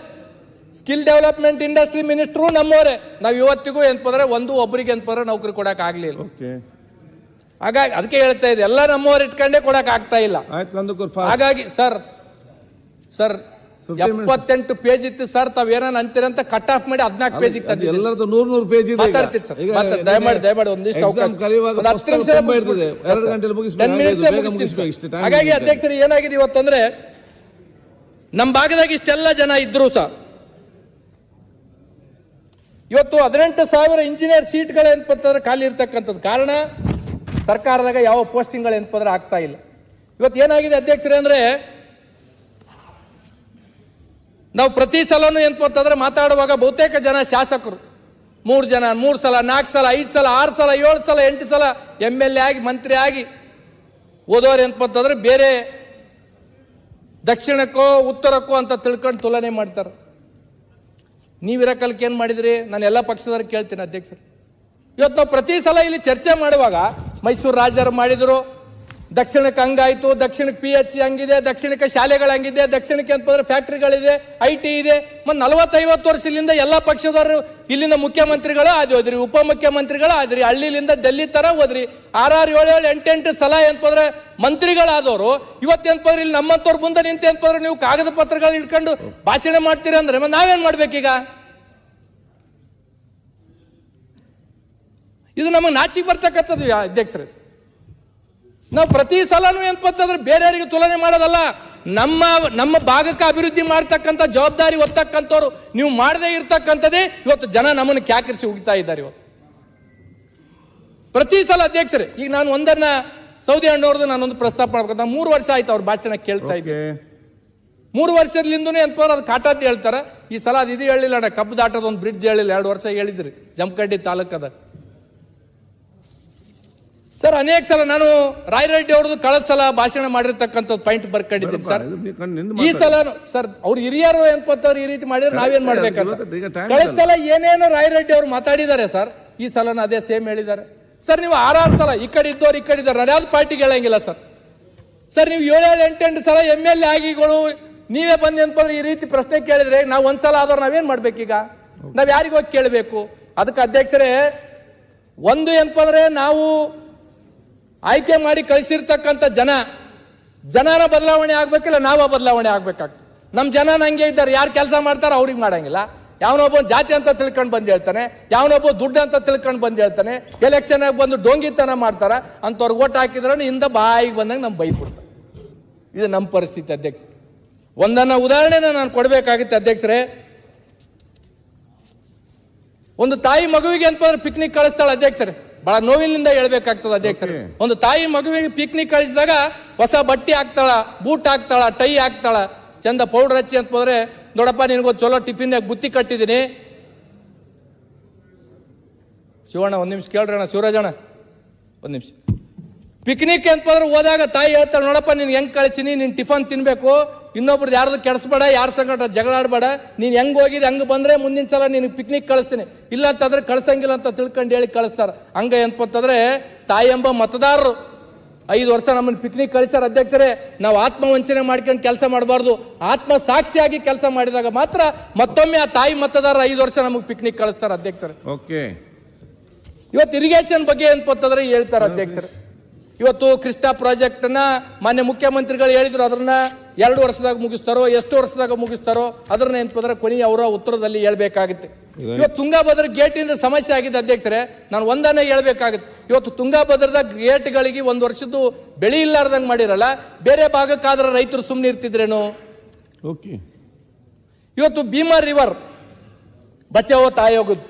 ಸ್ಕಿಲ್ ಡೆವಲಪ್ಮೆಂಟ್ ಇಂಡಸ್ಟ್ರಿ ಮಿನಿಸ್ಟ್ರು ನಮ್ಮವರೇ. ನಾವು ಇವತ್ತಿಗೂ ಏನಪ್ಪಂದ್ರೆ ಒಬ್ಬರಿಗೆ ಏನಪ್ಪಂದ್ರೆ ನೌಕರಿ ಕೊಡಕ್ ಆಗ್ಲಿಲ್ಲ. ಹಾಗಾಗಿ ಅದಕ್ಕೆ ಹೇಳ್ತಾ ಇದೆ, ಎಲ್ಲ ನಮ್ಮವ್ರು ಇಟ್ಕೊಂಡೇ ಕೊಡಕ್ ಆಗ್ತಾ ಇಲ್ಲ. ಹಾಗಾಗಿ ಸರ್ 78 ಪೇಜ್ ಇತ್ತು ಸರ್, ತಾವ್ ಏನ ಅಂತೀರಂತ ಕಟ್ ಆಫ್ ಮಾಡಿ 14 ಪೇಜ್ ಇತ್ತು. ಎಲ್ಲರದ್ದು 100 ಪೇಜ್ ಇದೆ. ದಯಮಾಡಿ ಒಂದಿಷ್ಟು ಹಾಗಾಗಿ ಅಧ್ಯಕ್ಷರು ಏನಾಗಿದೆ ಇವತ್ತಂದ್ರೆ, ನಮ್ಮ ಭಾಗದಾಗ ಇಷ್ಟೆಲ್ಲ ಜನ ಇದ್ರು ಸರ್, ಇವತ್ತು 18,000 ಇಂಜಿನಿಯರ್ ಸೀಟ್ಗಳು ಏನಪ್ಪಂತಂದ್ರೆ ಖಾಲಿ ಇರ್ತಕ್ಕಂಥದ್ದು. ಕಾರಣ ಸರ್ಕಾರದಾಗ ಯಾವ ಪೋಸ್ಟಿಂಗ್ಗಳು ಏನಪ್ಪಂದ್ರೆ ಆಗ್ತಾ ಇಲ್ಲ. ಇವತ್ತು ಏನಾಗಿದೆ ಅಧ್ಯಕ್ಷರೇ ಅಂದ್ರೆ, ನಾವು ಪ್ರತಿ ಸಲನೂ ಏನಪ್ಪಂತಂದ್ರೆ ಮಾತಾಡುವಾಗ ಬಹುತೇಕ ಜನ ಶಾಸಕರು 3 ಜನ 3 ಸಲ 4 ಸಲ 5 ಸಲ 6 ಸಲ 7 ಸಲ 8 ಸಲ MLA ಆಗಿ ಮಂತ್ರಿ ಆಗಿ ಓದೋರು ಏನಪ್ಪಂತಂದ್ರೆ ಬೇರೆ ದಕ್ಷಿಣಕ್ಕೋ ಉತ್ತರಕ್ಕೋ ಅಂತ ತಿಳ್ಕೊಂಡು ತುಲನೆ ಮಾಡ್ತಾರೆ. ನೀವಿರೋ ಕಾಲಕ್ಕೆ ಏನ್ ಮಾಡಿದ್ರಿ? ನಾನು ಎಲ್ಲ ಪಕ್ಷದವ್ರಿಗೆ ಕೇಳ್ತೀನಿ ಅಧ್ಯಕ್ಷರು. ಇವತ್ತು ನಾವು ಪ್ರತಿ ಸಲ ಇಲ್ಲಿ ಚರ್ಚೆ ಮಾಡುವಾಗ ಮೈಸೂರು ರಾಜರು ಮಾಡಿದ್ರು, ದಕ್ಷಿಣಕ್ಕೆ ಹಂಗಾಯ್ತು, ದಕ್ಷಿಣಕ್ಕೆ PHC ಹಂಗಿದೆ, ದಕ್ಷಿಣಕ್ಕೆ ಶಾಲೆಗಳು ಹಂಗಿದೆ, ದಕ್ಷಿಣಕ್ಕೆ ಅಂತಂದ್ರೆ ಫ್ಯಾಕ್ಟ್ರಿಗಳಿದೆ, IT ಇದೆ. ಮತ್ತೆ 40-50 ವರ್ಷದಿಂದ ಎಲ್ಲ ಪಕ್ಷದವರು ಇಲ್ಲಿಂದ ಮುಖ್ಯಮಂತ್ರಿಗಳು ಆದಿ ಹೋದ್ರಿ, ಉಪಮುಖ್ಯಮಂತ್ರಿಗಳು ಆದ್ರಿ, ಹಳ್ಳಿಲಿಂದ ಡೆಲ್ಲಿ ತರ ಹೋದ್ರಿ, 6-6, 7-7, 8-8 ಸಲ ಏನಪ್ಪಂದ್ರೆ ಮಂತ್ರಿಗಳಾದವರು ಇವತ್ತೇನಪ್ಪ ಇಲ್ಲಿ ನಮ್ಮಂತವ್ರ ಮುಂದೆ ನಿಂತು ಏನಪ್ಪ ನೀವು ಕಾಗದ ಪತ್ರಗಳು ಇಟ್ಕೊಂಡು ಭಾಷಣ ಮಾಡ್ತೀರಿ ಅಂದ್ರೆ ನಾವೇನ್ ಮಾಡ್ಬೇಕೀಗ? ಇದು ನಮಗೆ ನಾಚಿಕೆ ಬರ್ತಕ್ಕಂಥದ್ದು ಅಧ್ಯಕ್ಷರೇ. ನಾವು ಪ್ರತಿ ಸಲನೂ ಏನಪ್ಪಂತಂದ್ರೆ ಬೇರೆಯವರಿಗೆ ತುಲನೆ ಮಾಡೋದಲ್ಲ, ನಮ್ಮ ಭಾಗಕ್ಕೆ ಅಭಿವೃದ್ಧಿ ಮಾಡ್ತಕ್ಕಂಥ ಜವಾಬ್ದಾರಿ ಹೊತ್ತಕ್ಕಂಥವ್ರು ನೀವು ಮಾಡದೇ ಇರ್ತಕ್ಕಂಥದ್ದೇ ಇವತ್ತು ಜನ ನಮ್ಮನ್ನು ಕ್ಯಾಕರಿಸಿ ಹೋಗ್ತಾ ಇದ್ದಾರೆ. ಇವತ್ತು ಪ್ರತಿ ಸಲ ಅಧ್ಯಕ್ಷರೇ, ಈಗ ನಾನು ಒಂದನ್ನ ಸೌದಿ ಅಣ್ಣವ್ರದ್ದು ನಾನೊಂದು ಪ್ರಸ್ತಾಪ ಮಾಡ್ಬೇಕು. ನಾನು 3 ವರ್ಷ ಆಯ್ತು ಅವ್ರ ಭಾಷಣ ಕೇಳ್ತಾ ಇದ್ದೆ. 3 ವರ್ಷದಿಂದನೇ ಏನಪ್ಪ ಅದು ಕಾಟಾದ್ದು ಹೇಳ್ತಾರೆ. ಈ ಸಲ ಅದು ಇದು ಹೇಳಿಲ್ಲ ಅಣ್ಣ, ಕಬ್ಬು ದಾಟದ ಒಂದು ಬ್ರಿಡ್ಜ್ ಹೇಳಿಲ್ಲ, 2 ವರ್ಷ ಹೇಳಿದ್ರಿ ಜಮಖಂಡಿ ತಾಲೂಕದ. ಸರ್ ಅನೇಕ ಸಲ ನಾನು ರಾಯರೆಡ್ಡಿ ಅವ್ರದ್ದು ಕಳೆದ ಸಲ ಭಾಷಣ ಮಾಡಿರ್ತಕ್ಕಂಥದ್ದು ಪಾಯಿಂಟ್ ಬರ್ಕೊಂಡಿದ್ದೀನಿ ಸರ್. ಈ ಸಲ ಸರ್ ಅವ್ರು ಹಿರಿಯರು ಏನಪ್ಪಂತವ್ರು ಈ ರೀತಿ ಮಾಡಿದ್ರೆ ನಾವೇನ್ ಮಾಡ್ಬೇಕಂತ. ಕಳೆದ ಸಲ ಏನೇನೋ ರಾಯರೆಡ್ಡಿ ಅವ್ರು ಮಾತಾಡಿದ್ದಾರೆ ಸರ್, ಈ ಸಲನ ಅದೇ ಸೇಮ್ ಹೇಳಿದ್ದಾರೆ ಸರ್. ನೀವು 6-6 ಸಲ ಈ ಕಡೆ ಇದ್ದವ್ರು ಈ ಕಡೆ ಇದ್ದಾರೆ, ಯಾವ್ದು ಪಾರ್ಟಿಗೆ ಹೇಳಂಗಿಲ್ಲ ಸರ್. ಸರ್ ನೀವು 7-7, 8-8 ಸಲ MLA ಆಗಿಗಳು ನೀವೇ ಬಂದು ಏನಪ್ಪ ಈ ರೀತಿ ಪ್ರಶ್ನೆ ಕೇಳಿದ್ರೆ ನಾವು ಒಂದ್ಸಲ ಆದವ್ರು ನಾವೇನ್ ಮಾಡ್ಬೇಕೀಗ? ನಾವ್ ಯಾರಿಗೋಗಿ ಕೇಳಬೇಕು? ಅದಕ್ಕೆ ಅಧ್ಯಕ್ಷರೇ, ಒಂದು ಏನಪ್ಪ ಅಂದ್ರೆ ನಾವು ಆಯ್ಕೆ ಮಾಡಿ ಕಳಿಸಿರ್ತಕ್ಕಂಥ ಜನನ ಬದಲಾವಣೆ ಆಗ್ಬೇಕಿಲ್ಲ, ನಾವ ಬದಲಾವಣೆ ಆಗ್ಬೇಕಾಗ್ತದೆ. ನಮ್ ಜನ ಹಂಗೆ ಇದ್ದಾರೆ, ಯಾರು ಕೆಲಸ ಮಾಡ್ತಾರ ಅವ್ರಿಗೆ ಮಾಡಂಗಿಲ್ಲ. ಯಾವನೊಬ್ಬ ಜಾತಿ ಅಂತ ತಿಳ್ಕೊಂಡು ಬಂದು ಹೇಳ್ತಾನೆ, ಯಾವನೊಬ್ಬ ದುಡ್ಡು ಅಂತ ತಿಳ್ಕೊಂಡು ಬಂದು ಹೇಳ್ತಾನೆ, ಎಲೆಕ್ಷನ್ ಆಗಿ ಬಂದು ಡೋಂಗಿತನ ಮಾಡ್ತಾರ, ಅಂತವ್ರಿಗೆ ಓಟ್ ಹಾಕಿದ್ರೆ ಇಂದ ಬಾಯಿಗೆ ಬಂದಂಗೆ ನಮ್ ಬೈಬಿಡ್ತಾರೆ. ಇದು ನಮ್ಮ ಪರಿಸ್ಥಿತಿ ಅಧ್ಯಕ್ಷ. ಒಂದನ್ನ ಉದಾಹರಣೆನ ನಾನು ಕೊಡ್ಬೇಕಾಗಿತ್ತು ಅಧ್ಯಕ್ಷರೇ. ಒಂದು ತಾಯಿ ಮಗುವಿಗೆ ಅಂತಂದ್ರೆ ಪಿಕ್ನಿಕ್ ಕಳಿಸ್ತಾಳೆ ಅಧ್ಯಕ್ಷರೇ, ಬಹಳ ನೋವಿನಿಂದ ಹೇಳ್ಬೇಕಾಗ್ತದೆ ಅಧ್ಯಕ್ಷರೇ. ಒಂದು ತಾಯಿ ಮಗುವಿಗೆ ಪಿಕ್ನಿಕ್ ಕಳಿಸಿದಾಗ ಹೊಸ ಬಟ್ಟೆ ಹಾಕ್ತಾಳ, ಬೂಟ್ ಹಾಕ್ತಾಳ, ಟೈ ಹಾಕ್ತಾಳ, ಚಂದ ಪೌಡರ್ ಹಚ್ಚಿ ಅಂತಂದ್ರೆ ನೋಡಪ್ಪ ನಿನಗೊಂದು ಚಲೋ ಟಿಫಿನ್ ಬುತ್ತಿ ಕಟ್ಟಿದ್ದೀನಿ. ಶಿವಣ್ಣ ಒಂದ್ ನಿಮಿಷ ಕೇಳ್ರಣ್ಣ, ಶಿವರಾಜಣ್ಣ ಒಂದ್ ನಿಮಿಷ. ಪಿಕ್ನಿಕ್ ಅಂತಂದ್ರೆ ಹೋದಾಗ ತಾಯಿ ಹೇಳ್ತಾಳೆ, ನೋಡಪ್ಪ ನೀನ್ ಹೆಂಗ್ ಕಳಿಸಿನಿ, ನೀನ್ ಟಿಫನ್ ತಿನ್ಬೇಕು, ಇನ್ನೊಬ್ರದ್ದು ಯಾರ್ದು ಕೆಡಿಸ್ಬೇಡ, ಯಾರ ಸಂಗಟ ಜಗಳಾಡ್ಬೇಡ, ನೀನ್ ಹೆಂಗ್ ಹೋಗಿದ್ ಹಂಗ ಬಂದ್ರೆ ಮುಂದಿನ ಸಲ ನೀನ್ ಪಿಕ್ನಿಕ್ ಕಳಿಸ್ತೀನಿ, ಇಲ್ಲ ಅಂತಂದ್ರೆ ಕಳ್ಸಂಗಿಲ್ಲ ಅಂತ ತಿಳ್ಕೊಂಡು ಹೇಳಿ ಕಳಿಸ್ತಾರ. ಹಂಗ ಏನಪ್ಪಂತಂದ್ರೆ ತಾಯಿ ಎಂಬ ಮತದಾರರು 5 ವರ್ಷ ನಮ್ಮನ್ನು ಪಿಕ್ನಿಕ್ ಕಳಿಸ್ತಾರ ಅಧ್ಯಕ್ಷರೇ. ನಾವು ಆತ್ಮವಂಚನೆ ಮಾಡ್ಕೊಂಡು ಕೆಲಸ ಮಾಡಬಾರ್ದು, ಆತ್ಮ ಸಾಕ್ಷಿಯಾಗಿ ಕೆಲಸ ಮಾಡಿದಾಗ ಮಾತ್ರ ಮತ್ತೊಮ್ಮೆ ಆ ತಾಯಿ ಮತದಾರ 5 ವರ್ಷ ನಮಗೆ ಪಿಕ್ನಿಕ್ ಕಳಿಸ್ತಾರ ಅಧ್ಯಕ್ಷರೇ. ಇವತ್ತು ಇರಿಗೇಷನ್ ಬಗ್ಗೆ ಏನಪ್ಪಂತಂದ್ರೆ ಹೇಳ್ತಾರ ಅಧ್ಯಕ್ಷರೇ. ಇವತ್ತು ಕೃಷ್ಣಾ ಪ್ರಾಜೆಕ್ಟ್ ನ ಮಾನ್ಯ ಮುಖ್ಯಮಂತ್ರಿಗಳು ಹೇಳಿದ್ರು, ಅದನ್ನ 2 ವರ್ಷದಾಗ ಮುಗಿಸ್ತಾರೋ ಎಷ್ಟು ವರ್ಷದಾಗ ಮುಗಿಸ್ತಾರೋ ಅದನ್ನ ಏನಪ್ಪಂದ್ರೆ ಕೊನೆಯ ಅವರ ಉತ್ತರದಲ್ಲಿ ಹೇಳ್ಬೇಕಾಗುತ್ತೆ. ಇವತ್ತು ತುಂಗಾಭದ್ರ ಗೇಟ್ ಇಂದ ಸಮಸ್ಯೆ ಆಗಿದೆ ಅಧ್ಯಕ್ಷರೇ. ನಾನು ಒಂದನ್ನೇ ಹೇಳ್ಬೇಕಾಗುತ್ತೆ, ಇವತ್ತು ತುಂಗಾಭದ್ರದ ಗೇಟ್ಗಳಿಗೆ 1 ವರ್ಷದ್ದು ಬೆಳೆ ಇಲ್ಲಾರ್ದಂಗ್ ಮಾಡಿರಲ್ಲ, ಬೇರೆ ಭಾಗಕ್ಕಾದ್ರೆ ರೈತರು ಸುಮ್ಮನೆ ಇರ್ತಿದ್ರೇನು? ಇವತ್ತು ಭೀಮಾ ರಿವರ್ ಬಚಾವೋ ಆಯೋಗದ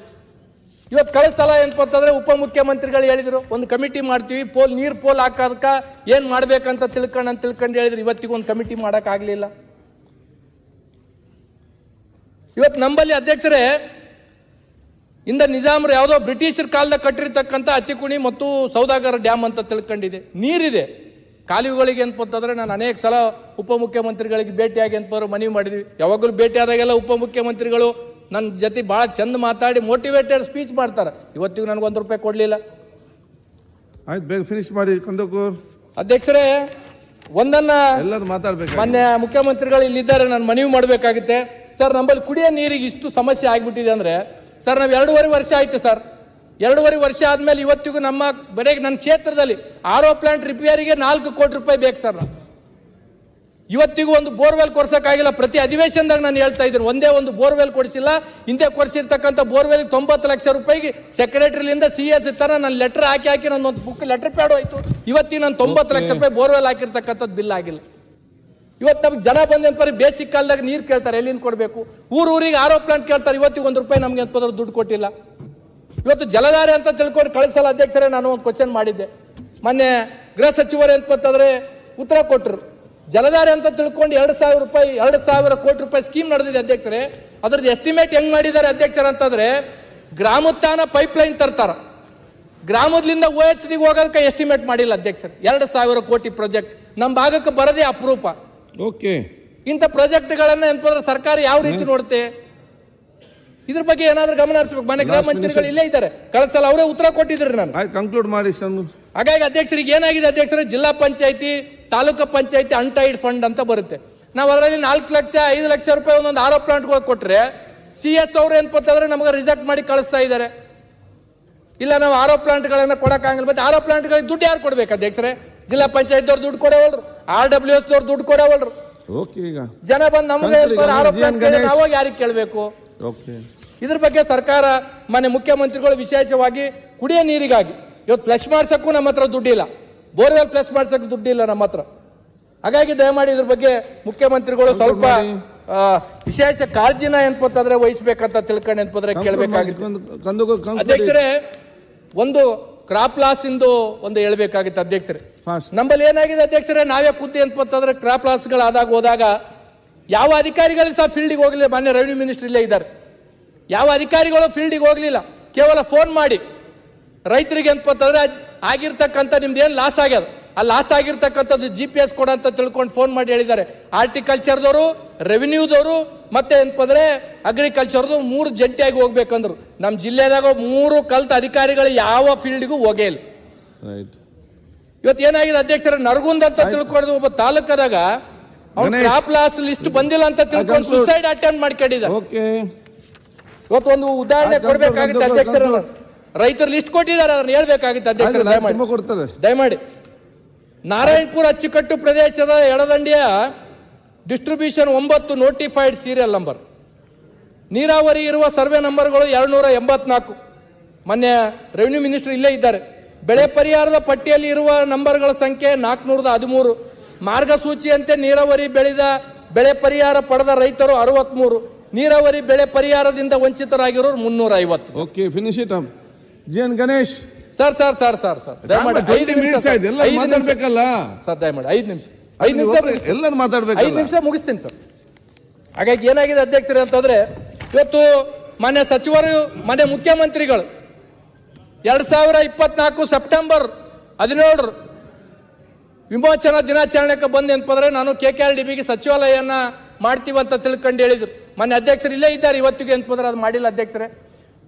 ಇವತ್ತು ಕಳೆದ ಸಲ ಏನಪ್ಪಂತಂದ್ರೆ ಉಪಮುಖ್ಯಮಂತ್ರಿಗಳು ಹೇಳಿದ್ರು, ಒಂದು ಕಮಿಟಿ ಮಾಡ್ತೀವಿ, ನೀರ್ ಪೋಲ್ ಹಾಕೋದಕ್ಕ ಏನ್ ಮಾಡ್ಬೇಕಂತ ತಿಳ್ಕೊಂಡು ಹೇಳಿದ್ರು. ಇವತ್ತಿಗೂ ಒಂದು ಕಮಿಟಿ ಮಾಡಕ್ ಆಗ್ಲಿಲ್ಲ. ಇವತ್ತು ನಂಬಲ್ಲಿ ಅಧ್ಯಕ್ಷರೇ ಇಂದ ನಿಜಾಮರು ಯಾವುದೋ ಬ್ರಿಟಿಷರ ಕಾಲದಾಗ ಕಟ್ಟಿರ್ತಕ್ಕಂಥ ಅತ್ತಿಕುಣಿ ಮತ್ತು ಸೌದಾಗರ ಡ್ಯಾಮ್ ಅಂತ ತಿಳ್ಕೊಂಡಿದೆ, ನೀರಿದೆ ಕಾಲುವೆಗಳಿಗೆ ಅಂತಂದ್ರೆ. ನಾನು ಅನೇಕ ಸಲ ಉಪಮುಖ್ಯಮಂತ್ರಿಗಳಿಗೆ ಭೇಟಿಯಾಗಿ ಅಂತಂದ್ರೆ ಮನವಿ ಮಾಡಿದ್ವಿ. ಯಾವಾಗಲೂ ಭೇಟಿ ಆದಾಗೆಲ್ಲ ಉಪಮುಖ್ಯಮಂತ್ರಿಗಳು ನನ್ನ ಜೊತೆ ಬಹಳ ಚಂದ ಮಾತಾಡಿ ಮೋಟಿವೇಟೆಡ್ ಸ್ಪೀಚ್ ಮಾಡ್ತಾರೆ. ಇವತ್ತಿಗೂ ನನಗೆ ₹1 ಕೊಡ್ಲಿಲ್ಲ. ಆಯ್ತು, ಬೇಗ ಫಿನಿಶ್ ಮಾಡಿ ಕಂದಕೂರ್. ಅಧ್ಯಕ್ಷರೇ, ಒಂದನ್ನ ಮಾನ್ಯ ಮುಖ್ಯಮಂತ್ರಿಗಳು ಇಲ್ಲಿದ್ದಾರೆ, ನಾನು ಮನವಿ ಮಾಡಬೇಕಾಗುತ್ತೆ ಸರ್. ನಮ್ಮಲ್ಲಿ ಕುಡಿಯೋ ನೀರಿಗೆ ಇಷ್ಟು ಸಮಸ್ಯೆ ಆಗ್ಬಿಟ್ಟಿದೆ ಅಂದ್ರೆ ಸರ್, ನಾವು 2.5 ವರ್ಷ ಆಯ್ತು ಸರ್. 2.5 ವರ್ಷ ಆದ್ಮೇಲೆ ಇವತ್ತಿಗೂ ನಮ್ಮ ಬರೀ ನನ್ನ ಕ್ಷೇತ್ರದಲ್ಲಿ RO ಪ್ಲಾಂಟ್ ರಿಪೇರಿಗೆ ₹4 ಕೋಟಿ ಬೇಕು ಸರ್. ಇವತ್ತಿಗೂ ಒಂದು ಬೋರ್ವೆಲ್ ಕೊಡ್ಸಕ್ಕಾಗಿಲ್ಲ. ಪ್ರತಿ ಅಧಿವೇಶನದಾಗ ನಾನು ಹೇಳ್ತಾ ಇದ್ದೀನಿ, ಒಂದೇ ಒಂದು ಬೋರ್ವೆಲ್ ಕೊಡಿಸಿಲ್ಲ. ಹಿಂದೆ ಕೊಡಿಸಿರ್ತಕ್ಕಂಥ ಬೋರ್ವೆಲ್ ₹90 ಲಕ್ಷ ಸೆಕ್ರೆಟರಿಲಿಂದ CS ತರ ನಾನು ಲೆಟರ್ ಹಾಕಿ ನನ್ನೊಂದು ಬುಕ್ ಲೆಟರ್ ಪ್ಯಾಡ್ ಹೋಯ್ತು. ಇವತ್ತಿಗೆ ನಾನು ₹90 ಲಕ್ಷ ಬೋರ್ವೆಲ್ ಹಾಕಿರ್ತಕ್ಕಂಥದ್ದು ಬಿಲ್ ಆಗಿಲ್ಲ. ಇವತ್ತು ನಮ್ಗೆ ಜನ ಬಂದ ಬೇಸಿಕ್ ಕಾಲದಾಗ ನೀರು ಕೇಳ್ತಾರೆ, ಎಲ್ಲಿಂದ ಕೊಡಬೇಕು? ಊರಿಗೆ ಆರೋ ಪ್ಲಾಂಟ್ ಕೇಳ್ತಾರೆ, ಇವತ್ತಿಗೆ ₹1 ನಮ್ಗೆ ಅಂತಂದ್ರೆ ದುಡ್ಡು ಕೊಟ್ಟಿಲ್ಲ. ಇವತ್ತು ಜಲಧಾರೆ ಅಂತ ತಿಳ್ಕೊಂಡು ಕಳಿಸಲ್ಲ ಅಧ್ಯಕ್ಷರೇ. ನಾನು ಒಂದು ಕ್ವಶನ್ ಮಾಡಿದ್ದೆ ಮೊನ್ನೆ, ಗೃಹ ಸಚಿವರು ಅಂತಂದ್ರೆ ಉತ್ತರ ಕೊಟ್ಟರು. ಜಲಧಾರೆ ಅಂತ ತಿಳ್ಕೊಂಡು ₹2,000 ಕೋಟಿ ಸ್ಕೀಮ್ ನಡೆದಿದೆ ಅಧ್ಯಕ್ಷರೇ. ಅದ್ರದ್ದು ಎಸ್ಟಿಮೇಟ್ ಹೆಂಗ್ ಮಾಡಿದ್ದಾರೆ ಅಧ್ಯಕ್ಷರ ಅಂತಂದ್ರೆ, ಗ್ರಾಮೋತ್ಥಾನ ಪೈಪ್ಲೈನ್ ತರ್ತಾರ, ಗ್ರಾಮದಿಂದ OHD ಹೋಗೋದಕ್ಕೆ ಎಸ್ಟಿಮೇಟ್ ಮಾಡಿಲ್ಲ ಅಧ್ಯಕ್ಷರೇ. 2,000 ಕೋಟಿ ಪ್ರಾಜೆಕ್ಟ್ ನಮ್ಮ ಭಾಗಕ್ಕೆ ಬರದೇ ಅಪರೂಪ. ಓಕೆ, ಇಂಥ ಪ್ರಾಜೆಕ್ಟ್ಗಳನ್ನ ಏನಂದ್ರೆ ಸರ್ಕಾರ ಯಾವ ರೀತಿ ನೋಡುತ್ತೆ, ಇದ್ರ ಬಗ್ಗೆ ಏನಾದ್ರೂ ಗಮನ ಹರಿಸಬೇಕು. ಮನೆ ಗೃಹ ಮಂತ್ರಿಗಳು ಇಲ್ಲೇ ಇದ್ದಾರೆ, ಕಳೆದ ಸಲ ಅವರೇ ಉತ್ತರ ಕೊಟ್ಟಿದ್ರು. ನಾನು ಕನ್ಕ್ಲೂಡ್ ಮಾಡಿ. ಹಾಗಾಗಿ ಅಧ್ಯಕ್ಷರಿಗೆ ಏನಾಗಿದೆ ಅಧ್ಯಕ್ಷರೇ, ಜಿಲ್ಲಾ ಪಂಚಾಯತಿ, ತಾಲೂಕು ಪಂಚಾಯತಿ ಅನ್ಟೈಡ್ ಫಂಡ್ ಅಂತ ಬರುತ್ತೆ. ನಾವು ಅದರಲ್ಲಿ 4 ಲಕ್ಷ 5 ಲಕ್ಷ ರೂಪಾಯಿ ಒಂದೊಂದು ಆರೋ ಪ್ಲಾಂಟ್ಗಳು ಕೊಟ್ರೆ CS ಅವ್ರು ಏನ್ಪತ್ತಂದ್ರೆ ನಮಗೆ ರಿಜೆಕ್ಟ್ ಮಾಡಿ ಕಳಿಸ್ತಾ ಇದ್ದಾರೆ. ಇಲ್ಲ, ನಾವು ಆರೋ ಪ್ಲಾಂಟ್ಗಳನ್ನ ಕೊಡಕ್ಕಾಗಲ್ಲ. ಮತ್ತೆ ಆರೋ ಪ್ಲಾಂಟ್ಗಳಿಗೆ ದುಡ್ಡು ಯಾರು ಕೊಡ್ಬೇಕು ಅಧ್ಯಕ್ಷರೇ? ಜಿಲ್ಲಾ ಪಂಚಾಯತ್ ದುಡ್ಡು ಕೊಡೋವಲ್ರು, RWS ದುಡ್ಡು ಕೊಡೋವಲ್ರು. ಈಗ ಜನ ಬಂದು ನಮ್ಗೆ ಆರೋ ಪ್ಲಾಂಟ್ ನಾವು ಯಾರಿಗೆ ಕೇಳಬೇಕು? ಇದ್ರ ಬಗ್ಗೆ ಸರ್ಕಾರ ಮಾನ್ಯ ಮುಖ್ಯಮಂತ್ರಿಗಳು ವಿಶೇಷವಾಗಿ ಕುಡಿಯೋ ನೀರಿಗಾಗಿ ಇವತ್ತು ಫ್ಲಶ್ ಮಾಡ್ಸಕ್ಕೂ ನಮ್ಮ ಹತ್ರ ದುಡ್ಡಿಲ್ಲ, ಬೋರ್ವೆಲ್ ಫ್ಲಶ್ ಮಾಡ್ಸಕ್ ದುಡ್ಡಿಲ್ಲ ನಮ್ಮ ಹತ್ರ. ಹಾಗಾಗಿ ದಯಮಾಡಿ ಇದ್ರ ಬಗ್ಗೆ ಮುಖ್ಯಮಂತ್ರಿಗಳು ಸ್ವಲ್ಪ ವಿಶೇಷ ಕಾಳಜಿನ ಏನ್ಪಂತಂದ್ರೆ ವಹಿಸ್ಬೇಕಂತ ತಿಳ್ಕೊಂಡು ಏನ್ಪಂದ್ರೆ ಕೇಳಬೇಕಾಗಿತ್ತು ಅಧ್ಯಕ್ಷರೇ. ಒಂದು ಕ್ರಾಪ್ ಲಾಸ್ ಇಂದು ಒಂದು ಹೇಳ್ಬೇಕಾಗಿತ್ತು ಅಧ್ಯಕ್ಷರೇ. ನಮ್ಮಲ್ಲಿ ಏನಾಗಿದೆ ಅಧ್ಯಕ್ಷರೇ, ನಾವೇ ಖುದ್ದು ಏನ್ಪಂತಂದ್ರೆ ಕ್ರಾಪ್ ಲಾಸ್ಗಳಾದಾಗ ಹೋದಾಗ ಯಾವ ಅಧಿಕಾರಿಗಳು ಸಹ ಫೀಲ್ಡಿಗೆ ಹೋಗಲಿಲ್ಲ. ಮಾನ್ಯ ರೆವಿನ್ಯೂ ಮಿನಿಸ್ಟರ್ ಇಲ್ಲೇ ಇದ್ದಾರೆ. ಯಾವ ಅಧಿಕಾರಿಗಳು ಫೀಲ್ಡಿಗೆ ಹೋಗ್ಲಿಲ್ಲ, ಕೇವಲ ಫೋನ್ ಮಾಡಿ ರೈತರಿಗೆ ಅಂತಂದ್ರೆ ಆಗಿರ್ತಕ್ಕಂಥ ನಿಮ್ದು ಏನ್ ಲಾಸ್ ಆಗ್ಯದ, ಆ ಲಾಸ್ ಆಗಿರ್ತಕ್ಕಂಥದ್ದು GPS ಕೊಡ ಅಂತ ತಿಳ್ಕೊಂಡು ಫೋನ್ ಮಾಡಿ ಹೇಳಿದ್ದಾರೆ. ಹಾರ್ಟಿಕಲ್ಚರ್ದವರು, ರೆವಿನ್ಯೂದವರು ಮತ್ತೆ ಏನಪ್ಪಂದ್ರೆ ಅಗ್ರಿಕಲ್ಚರ್ದು 3 ಜಂಟಿಯಾಗಿ ಹೋಗ್ಬೇಕಂದ್ರು. ನಮ್ಮ ಜಿಲ್ಲೆದಾಗ 3 ಕಲ್ತ ಅಧಿಕಾರಿಗಳು ಯಾವ ಫೀಲ್ಡ್ಗೂ ಹೋಗೇ ಇಲ್ಲ. ಇವತ್ತು ಏನಾಗಿದೆ ಅಧ್ಯಕ್ಷರ, ನರಗುಂದ್ ಅಂತ ತಿಳ್ಕೊಂಡು ಒಬ್ಬ ತಾಲೂಕದಾಗ ಅವ್ನು ಕ್ರಾಪ್ ಲಾಸ್ ಲಿಸ್ಟ್ ಬಂದಿಲ್ಲ ಅಂತ ತಿಳ್ಕೊಂಡು ಸುಸೈಡ್ ಅಟೆಂಪ್ಟ್ ಮಾಡ್ಕೊಂಡಿದ್ದಾರೆ. ಇವತ್ತು ಒಂದು ಉದಾಹರಣೆ ಕೊಡ್ಬೇಕಾಗಿತ್ತು ಅಧ್ಯಕ್ಷರ, ರೈತರು ಲಿಸ್ಟ್ ಕೊಟ್ಟಿದ್ದಾರೆ, ಅದನ್ನ ಹೇಳ್ಬೇಕಾಗಿತ್ತು ಅಧ್ಯಕ್ಷರ. ದಯಮಾಡಿ ನಾರಾಯಣಪುರ ಅಚ್ಚುಕಟ್ಟು ಪ್ರದೇಶದ ಎಡದಂಡಿಯ ಡಿಸ್ಟ್ರಿಬ್ಯೂಷನ್ 9 ನೋಟಿಫೈಡ್ ಸೀರಿಯಲ್ ನಂಬರ್, ನೀರಾವರಿ ಇರುವ ಸರ್ವೆ ನಂಬರ್ಗಳು 284. ಮೊನ್ನೆ ರೆವಿನ್ಯೂ ಮಿನಿಸ್ಟರ್ ಇಲ್ಲೇ ಇದ್ದಾರೆ. ಬೆಳೆ ಪರಿಹಾರದ ಪಟ್ಟಿಯಲ್ಲಿ ಇರುವ ನಂಬರ್ಗಳ ಸಂಖ್ಯೆ 413. ಮಾರ್ಗಸೂಚಿಯಂತೆ ನೀರಾವರಿ ಬೆಳೆದ ಬೆಳೆ ಪರಿಹಾರ ಪಡೆದ ರೈತರು 63, ನೀರಾವರಿ ಬೆಳೆ ಪರಿಹಾರದಿಂದ ವಂಚಿತರಾಗಿರೋರು 350. Okay, finish it up. GN Ganesh sir ದಯಮಾಡಿ 5 ನಿಮಿಷ ಮಾತಾಡ್ಬೇಕಲ್ಲ ಸರ್, ದಯಮಾಡಿ 5 ನಿಮಿಷ ಎಲ್ಲರೂ ಮಾತಾಡ್ಬೇಕು. 5 ನಿಮಿಷ ಮುಗಿಸ್ತೀನಿ ಸರ್. ಹಾಗಾಗಿ ಏನಾಗಿದೆ ಅಧ್ಯಕ್ಷರೇ ಅಂತಂದ್ರೆ, ಇವತ್ತು ಮಾನ್ಯ ಸಚಿವರು, ಮಾನ್ಯ ಮುಖ್ಯಮಂತ್ರಿಗಳು 2024 ಸೆಪ್ಟೆಂಬರ್ 17 ವಿಮೋಚನಾ ದಿನಾಚರಣೆಗೆ ಬಂದು ಏನಪ್ಪಂದ್ರೆ ನಾನು KKRDBಗೆ ಸಚಿವಾಲಯನ ಮಾಡ್ತೀವಿ ಅಂತ ತಿಳ್ಕೊಂಡು ಹೇಳಿದ್ರು. ಮಾನ್ಯ ಅಧ್ಯಕ್ಷರು ಇಲ್ಲೇ ಇದ್ದಾರೆ, ಇವತ್ತಿಗೆ ಏನಪ್ಪಂದ್ರೆ ಅದು ಮಾಡಿಲ್ಲ ಅಧ್ಯಕ್ಷರೇ.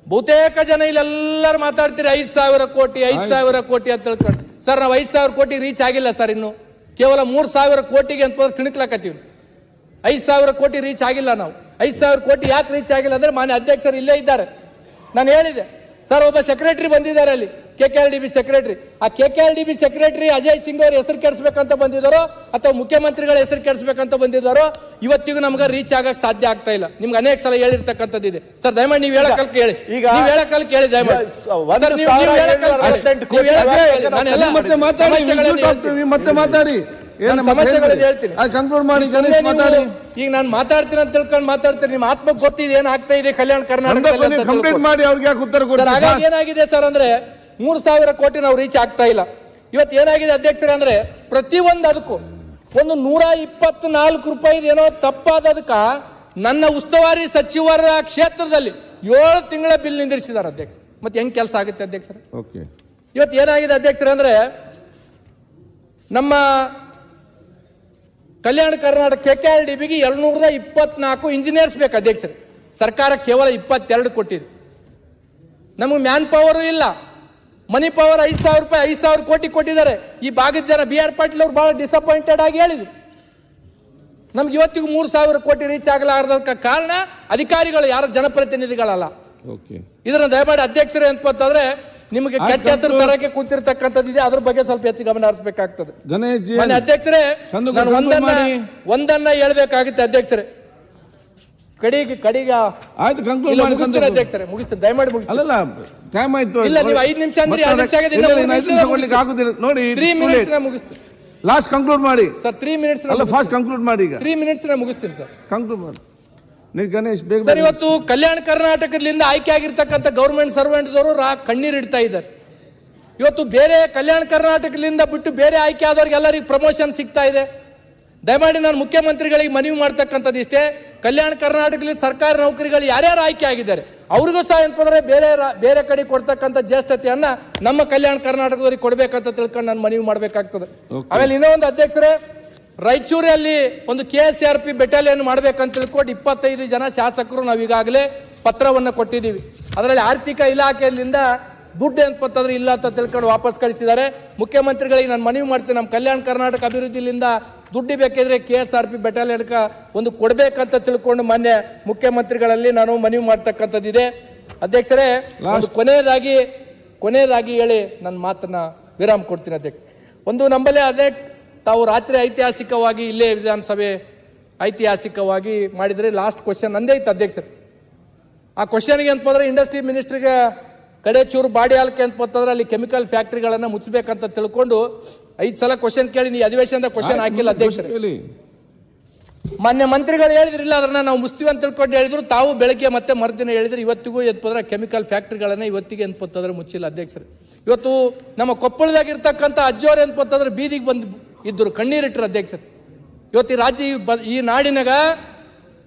ಬಹುತೇಕ ಜನ ಇಲ್ಲೆಲ್ಲರೂ ಮಾತಾಡ್ತೀರಿ 5,000 ಕೋಟಿ 5,000 ಕೋಟಿ ಅಂತ ತಿಳ್ಕೊಂಡು. ಸರ್, ನಾವು 5,000 ಕೋಟಿ ರೀಚ್ ಆಗಿಲ್ಲ ಸರ್. ಇನ್ನು ಕೇವಲ 3,000 ಕೋಟಿಗೆ ಅಂತ ತಿಣಕ್ಲಾಕತ್ತೀವಿ. 5,000 ಕೋಟಿ ರೀಚ್ ಆಗಿಲ್ಲ. ನಾವು 5,000 ಕೋಟಿ ಯಾಕೆ ರೀಚ್ ಆಗಿಲ್ಲ ಅಂದ್ರೆ ಮಾನ್ಯ ಅಧ್ಯಕ್ಷರು ಇಲ್ಲೇ ಇದ್ದಾರೆ. ನಾನು ಹೇಳಿದೆ ಸರ್, ಒಬ್ಬ ಸೆಕ್ರೆಟರಿ ಬಂದಿದ್ದಾರೆ ಅಲ್ಲಿ, KKRDB ಸೆಕ್ರೆಟರಿ. ಆ KKRDB ಸೆಕ್ರೆಟರಿ ಅಜಯ್ ಸಿಂಗ್ ಅವ್ರ ಹೆಸರು ಕೆಡಿಸ್ಬೇಕಂತ ಬಂದಿದ್ದಾರೋ ಅಥವಾ ಮುಖ್ಯಮಂತ್ರಿಗಳ ಹೆಸರು ಕೆಡಿಸ್ಬೇಕಂತ ಬಂದಿದ್ದಾರೋ, ಇವತ್ತಿಗೂ ನಮ್ಗೆ ರೀಚ್ ಆಗಕ್ ಸಾಧ್ಯ ಆಗ್ತಾ ಇಲ್ಲ. ನಿಮ್ಗೆ ಅನೇಕ ಸಲ ಹೇಳಿರ್ತಕ್ಕಂಥದ್ದಿದೆ ಸರ್. ದಯಮಾಡಿ ನೀವು ಹೇಳಕಲ್ ಕೇಳಿ, ನೀವು ಹೇಳಕಲ್ ಕೇಳಿ ದಯಮಾಡಿ. ಮತ್ತೆ ಮಾತಾಡಿ, ಸಮಸ್ಯೆಗಳನ್ನು ಹೇಳ್ತೀನಿ. ಕನ್ಕ್ಲೂಡ್ ಮಾಡಿ ಗಣೇಶ್ ಮಾತಾಡಿ. ಈಗ ನಾನು ಮಾತಾಡ್ತೀನಿ ಅಂತ ತಿಳ್ಕೊಂಡು ಮಾತಾಡ್ತೀನಿ. ನಿಮ್ಮ ಆತ್ಮ ಗೊತ್ತಿದೆ ಏನ್ ಆಗ್ತಾ ಇದೆ ಕಲ್ಯಾಣ ಕರ್ನಾಟಕದಲ್ಲಿ ಕಂಪ್ಲೀಟ್ ಮಾಡಿ. ಅವ್ರಿಗೆ ಯಾಕೆ ಉತ್ತರ ಕೊಡ್ತಾರೆ? ಹಾಗಾಗಿ ಏನಾಗಿದೆ ಸರ್ ಅಂದ್ರೆ 3,000 ಕೋಟಿ ನಾವು ರೀಚ್ ಆಗ್ತಾ ಇಲ್ಲ. ಇವತ್ತು ಏನಾಗಿದೆ ಅಧ್ಯಕ್ಷರೇ ಅಂದ್ರೆ, ಪ್ರತಿಯೊಂದು ಅದಕ್ಕೂ ಒಂದು 124 ರೂಪಾಯಿ ಏನೋ ತಪ್ಪಾದದಕ್ಕ ನನ್ನ ಉಸ್ತುವಾರಿ ಸಚಿವರ ಕ್ಷೇತ್ರದಲ್ಲಿ 7 ತಿಂಗಳ ಬಿಲ್ ನಿಂದಿರಿಸಿದ್ದಾರೆ ಅಧ್ಯಕ್ಷ. ಮತ್ತೆ ಹೆಂಗ್ ಕೆಲಸ ಆಗುತ್ತೆ ಅಧ್ಯಕ್ಷರೇ? ಇವತ್ತು ಏನಾಗಿದೆ ಅಧ್ಯಕ್ಷರೇ ಅಂದ್ರೆ, ನಮ್ಮ ಕಲ್ಯಾಣ ಕರ್ನಾಟಕ KKRDBಗೆ 224 ಇಂಜಿನಿಯರ್ಸ್ ಬೇಕು ಅಧ್ಯಕ್ಷರೇ. ಸರ್ಕಾರ ಕೇವಲ 22 ಕೊಟ್ಟಿದೆ. ನಮಗೆ ಮ್ಯಾನ್ ಪವರ್ ಇಲ್ಲ, ಮನಿ ಪವರ್ 5,000 ರೂಪಾಯಿ 5,000 ಕೋಟಿ ಕೊಟ್ಟಿದ್ದಾರೆ. ಈ ಭಾಗದ ಜನ BR ಪಾಟೀಲ್ ಅವರು ಬಹಳ ಡಿಸಪಾಯಿಂಟೆಡ್ ಆಗಿ ಹೇಳಿದ್ರು. ನಮ್ಗೆ ಇವತ್ತಿಗೂ 3,000 ಕೋಟಿ ರೀಚ್ ಆಗಲಾರದಕ್ಕೆ ಕಾರಣ ಅಧಿಕಾರಿಗಳು, ಯಾರ ಜನಪ್ರತಿನಿಧಿಗಳಲ್ಲ. ಇದನ್ನ ದಯಮಾಡಿ ಅಧ್ಯಕ್ಷರೇ ಅಂತಂದ್ರೆ, ನಿಮಗೆ ಕೆಟ್ಟ ಹೆಸರು ತರಕ್ಕೆ ಕೂತಿರ್ತಕ್ಕಂಥದ್ದಿದೆ, ಅದ್ರ ಬಗ್ಗೆ ಸ್ವಲ್ಪ ಹೆಚ್ಚು ಗಮನ ಹರಿಸಬೇಕಾಗ್ತದೆ. ಅಧ್ಯಕ್ಷರೇ, ನಾನು ಒಂದನ್ನ ಹೇಳ್ಬೇಕಾಗುತ್ತೆ ಅಧ್ಯಕ್ಷರೇ. ಕಡಿಗ ಆಯ್ತು, ಕಂಕ್ಲೂಡ್ ಮಾಡಿ ಅಧ್ಯಕ್ಷರೇ. ಮುಗಿಸ್ತೀನಿ ದಯಮಾಡಿ ಮುಗಿಸಿ. ಅಲ್ಲಲ್ಲ, ಟೈಮ್ ಆಯ್ತು. ಇಲ್ಲ, ನೀವು 5 ನಿಮಿಷ ಅಂದ್ರೆ 2 ನಿಮಿಷ ಆಗೋದಿಲ್ಲ ನೋಡಿ. 3 ಮಿನಿಟ್ಸ್ ಮುಗಿಸ್ತೀನಿ. ಲಾಸ್ಟ್ ಕಂಕ್ಲೂಡ್ ಮಾಡಿ ಸರ್ 3 ಮಿನಿಟ್ಸ್ ಅಲ್ಲ ಫಾಸ್ಟ್ ಕಂಕ್ಲೂಡ್ ಮಾಡಿ ಈಗ 3 ಮಿನಿಟ್ಸ್ ಮುಗಿಸ್ತೀನಿ ಸರ್. ಕಂಕ್ಲೂಡ್ ಮಾಡಿ ನೀವು ಗಣೇಶ್ ಬೇಗ ಸರ್, ಇವತ್ತು ಕಲ್ಯಾಣ ಕರ್ನಾಟಕದಿಂದ ಆಯ್ಕೆ ಆಗಿರ್ತಕ್ಕಂಥ ಗೌರ್ಮೆಂಟ್ ಸರ್ವೆಂಟ್ದವರು ಕಣ್ಣೀರಿಡ್ತಾ ಇದ್ದಾರೆ. ಇವತ್ತು ಬೇರೆ ಕಲ್ಯಾಣ ಕರ್ನಾಟಕದಿಂದ ಬಿಟ್ಟು ಬೇರೆ ಆಯ್ಕೆ ಆದವ್ರಿಗೆ ಎಲ್ಲರಿಗೂ ಪ್ರಮೋಷನ್ ಸಿಗ್ತಾ ಇದೆ. ದಯಮಾಡಿ ನಾನು ಮುಖ್ಯಮಂತ್ರಿಗಳಿಗೆ ಮನವಿ ಮಾಡ್ತಕ್ಕಂಥದ್ದು ಇಷ್ಟೇ, ಕಲ್ಯಾಣ ಕರ್ನಾಟಕದಲ್ಲಿ ಸರ್ಕಾರಿ ನೌಕರಿಗಳು ಯಾರ್ಯಾರು ಆಯ್ಕೆ ಆಗಿದ್ದಾರೆ ಅವ್ರಿಗೂ ಸಹ ಏನಂದ್ರೆ ಬೇರೆ ಕಡೆ ಕೊಡ್ತಕ್ಕಂಥ ಜ್ಯೇಷ್ಠತೆಯನ್ನ ನಮ್ಮ ಕಲ್ಯಾಣ ಕರ್ನಾಟಕದವರಿಗೆ ಕೊಡ್ಬೇಕಂತ ತಿಳ್ಕೊಂಡು ನಾನು ಮನವಿ ಮಾಡಬೇಕಾಗ್ತದೆ. ಆಮೇಲೆ ಇನ್ನೊಂದು ಅಧ್ಯಕ್ಷರೇ, ರಾಯಚೂರಲ್ಲಿ ಒಂದು KSRP ಬೆಟಾಲಿಯನ್ ಮಾಡ್ಬೇಕಂತ ತಿಳ್ಕೊಂಡು 25 ಜನ ಶಾಸಕರು ನಾವು ಈಗಾಗಲೇ ಪತ್ರವನ್ನು ಕೊಟ್ಟಿದ್ದೀವಿ. ಅದರಲ್ಲಿ ಆರ್ಥಿಕ ಇಲಾಖೆಯಿಂದ ದುಡ್ಡು ಏನ್ಪಂತಂದ್ರೆ ಇಲ್ಲ ಅಂತ ತಿಳ್ಕೊಂಡು ವಾಪಸ್ ಕಳಿಸಿದ್ದಾರೆ. ಮುಖ್ಯಮಂತ್ರಿಗಳಿಗೆ ನಾನು ಮನವಿ ಮಾಡ್ತೀನಿ, ನಮ್ಮ ಕಲ್ಯಾಣ ಕರ್ನಾಟಕ ಅಭಿವೃದ್ಧಿಯಿಂದ ದುಡ್ಡು ಬೇಕಿದ್ರೆ KSRP ಬೆಟಾಲಿಯನ್ಗೆ ಒಂದು ಕೊಡ್ಬೇಕಂತ ತಿಳ್ಕೊಂಡು ಮಾನ್ಯ ಮುಖ್ಯಮಂತ್ರಿಗಳಲ್ಲಿ ನಾನು ಮನವಿ ಮಾಡ್ತಕ್ಕಂಥದ್ದಿದೆ. ಅಧ್ಯಕ್ಷರೇ, ಕೊನೆಯದಾಗಿ ಹೇಳಿ ನನ್ನ ಮಾತನ್ನ ವಿರಾಮ ಕೊಡ್ತೀನಿ ಅಧ್ಯಕ್ಷ. ಒಂದು ನಂಬಲ್ಲೇ ಅಧ್ಯಕ್ಷ, ತಾವು ರಾತ್ರಿ ಐತಿಹಾಸಿಕವಾಗಿ ಇಲ್ಲೇ ವಿಧಾನಸಭೆ ಐತಿಹಾಸಿಕವಾಗಿ ಮಾಡಿದ್ರೆ ಲಾಸ್ಟ್ ಕ್ವಶನ್ ನಂದೇ ಇತ್ತು ಅಧ್ಯಕ್ಷರು. ಆ ಕ್ವಶನ್ಗೆ ಅಂತಂದ್ರೆ ಇಂಡಸ್ಟ್ರಿ ಮಿನಿಸ್ಟ್ರಿಗೆ ಕಡೆ ಚೂರು ಬಾಡಿ ಹಾಲ್ಕೆ ಅಂತಂದ್ರೆ ಅಲ್ಲಿ ಕೆಮಿಕಲ್ ಫ್ಯಾಕ್ಟರಿಗಳನ್ನ ಮುಚ್ಚಬೇಕಂತ ತಿಳ್ಕೊಂಡು 5 ಸಲ ಕ್ವಶನ್ ಕೇಳಿ ನೀವು ಅಧಿವೇಶನದ ಕ್ವಶನ್ ಹಾಕಿಲ್ಲ ಅಧ್ಯಕ್ಷರು. ಮಾನ್ಯ ಮಂತ್ರಿಗಳು ಹೇಳಿದ್ರಿಲ್ಲ, ಅದನ್ನ ನಾವು ಮುಸ್ತೀವಿ ಅಂತ ತಿಳ್ಕೊಂಡು ಹೇಳಿದ್ರು. ತಾವು ಬೆಳಗ್ಗೆ ಮತ್ತೆ ಮರುದಿನ ಹೇಳಿದ್ರು. ಇವತ್ತಿಗೂ ಎಂತಂದ್ರೆ ಕೆಮಿಕಲ್ ಫ್ಯಾಕ್ಟರಿಗಳನ್ನ ಇವತ್ತಿಗೆ ಎಂತಂದ್ರೆ ಮುಚ್ಚಿಲ್ಲ ಅಧ್ಯಕ್ಷರು. ಇವತ್ತು ನಮ್ಮ ಕೊಪ್ಪಳದಾಗಿರ್ತಕ್ಕಂಥ ಅಜ್ಜೋರು ಎಂತಂದ್ರೆ ಬೀದಿಗೆ ಬಂದು ಇದ್ರು, ಕಣ್ಣೀರಿಟ್ಟರು ಅಧ್ಯಕ್ಷರು. ಇವತ್ತು ಈ ರಾಜ್ಯ ಈ ನಾಡಿನಾಗ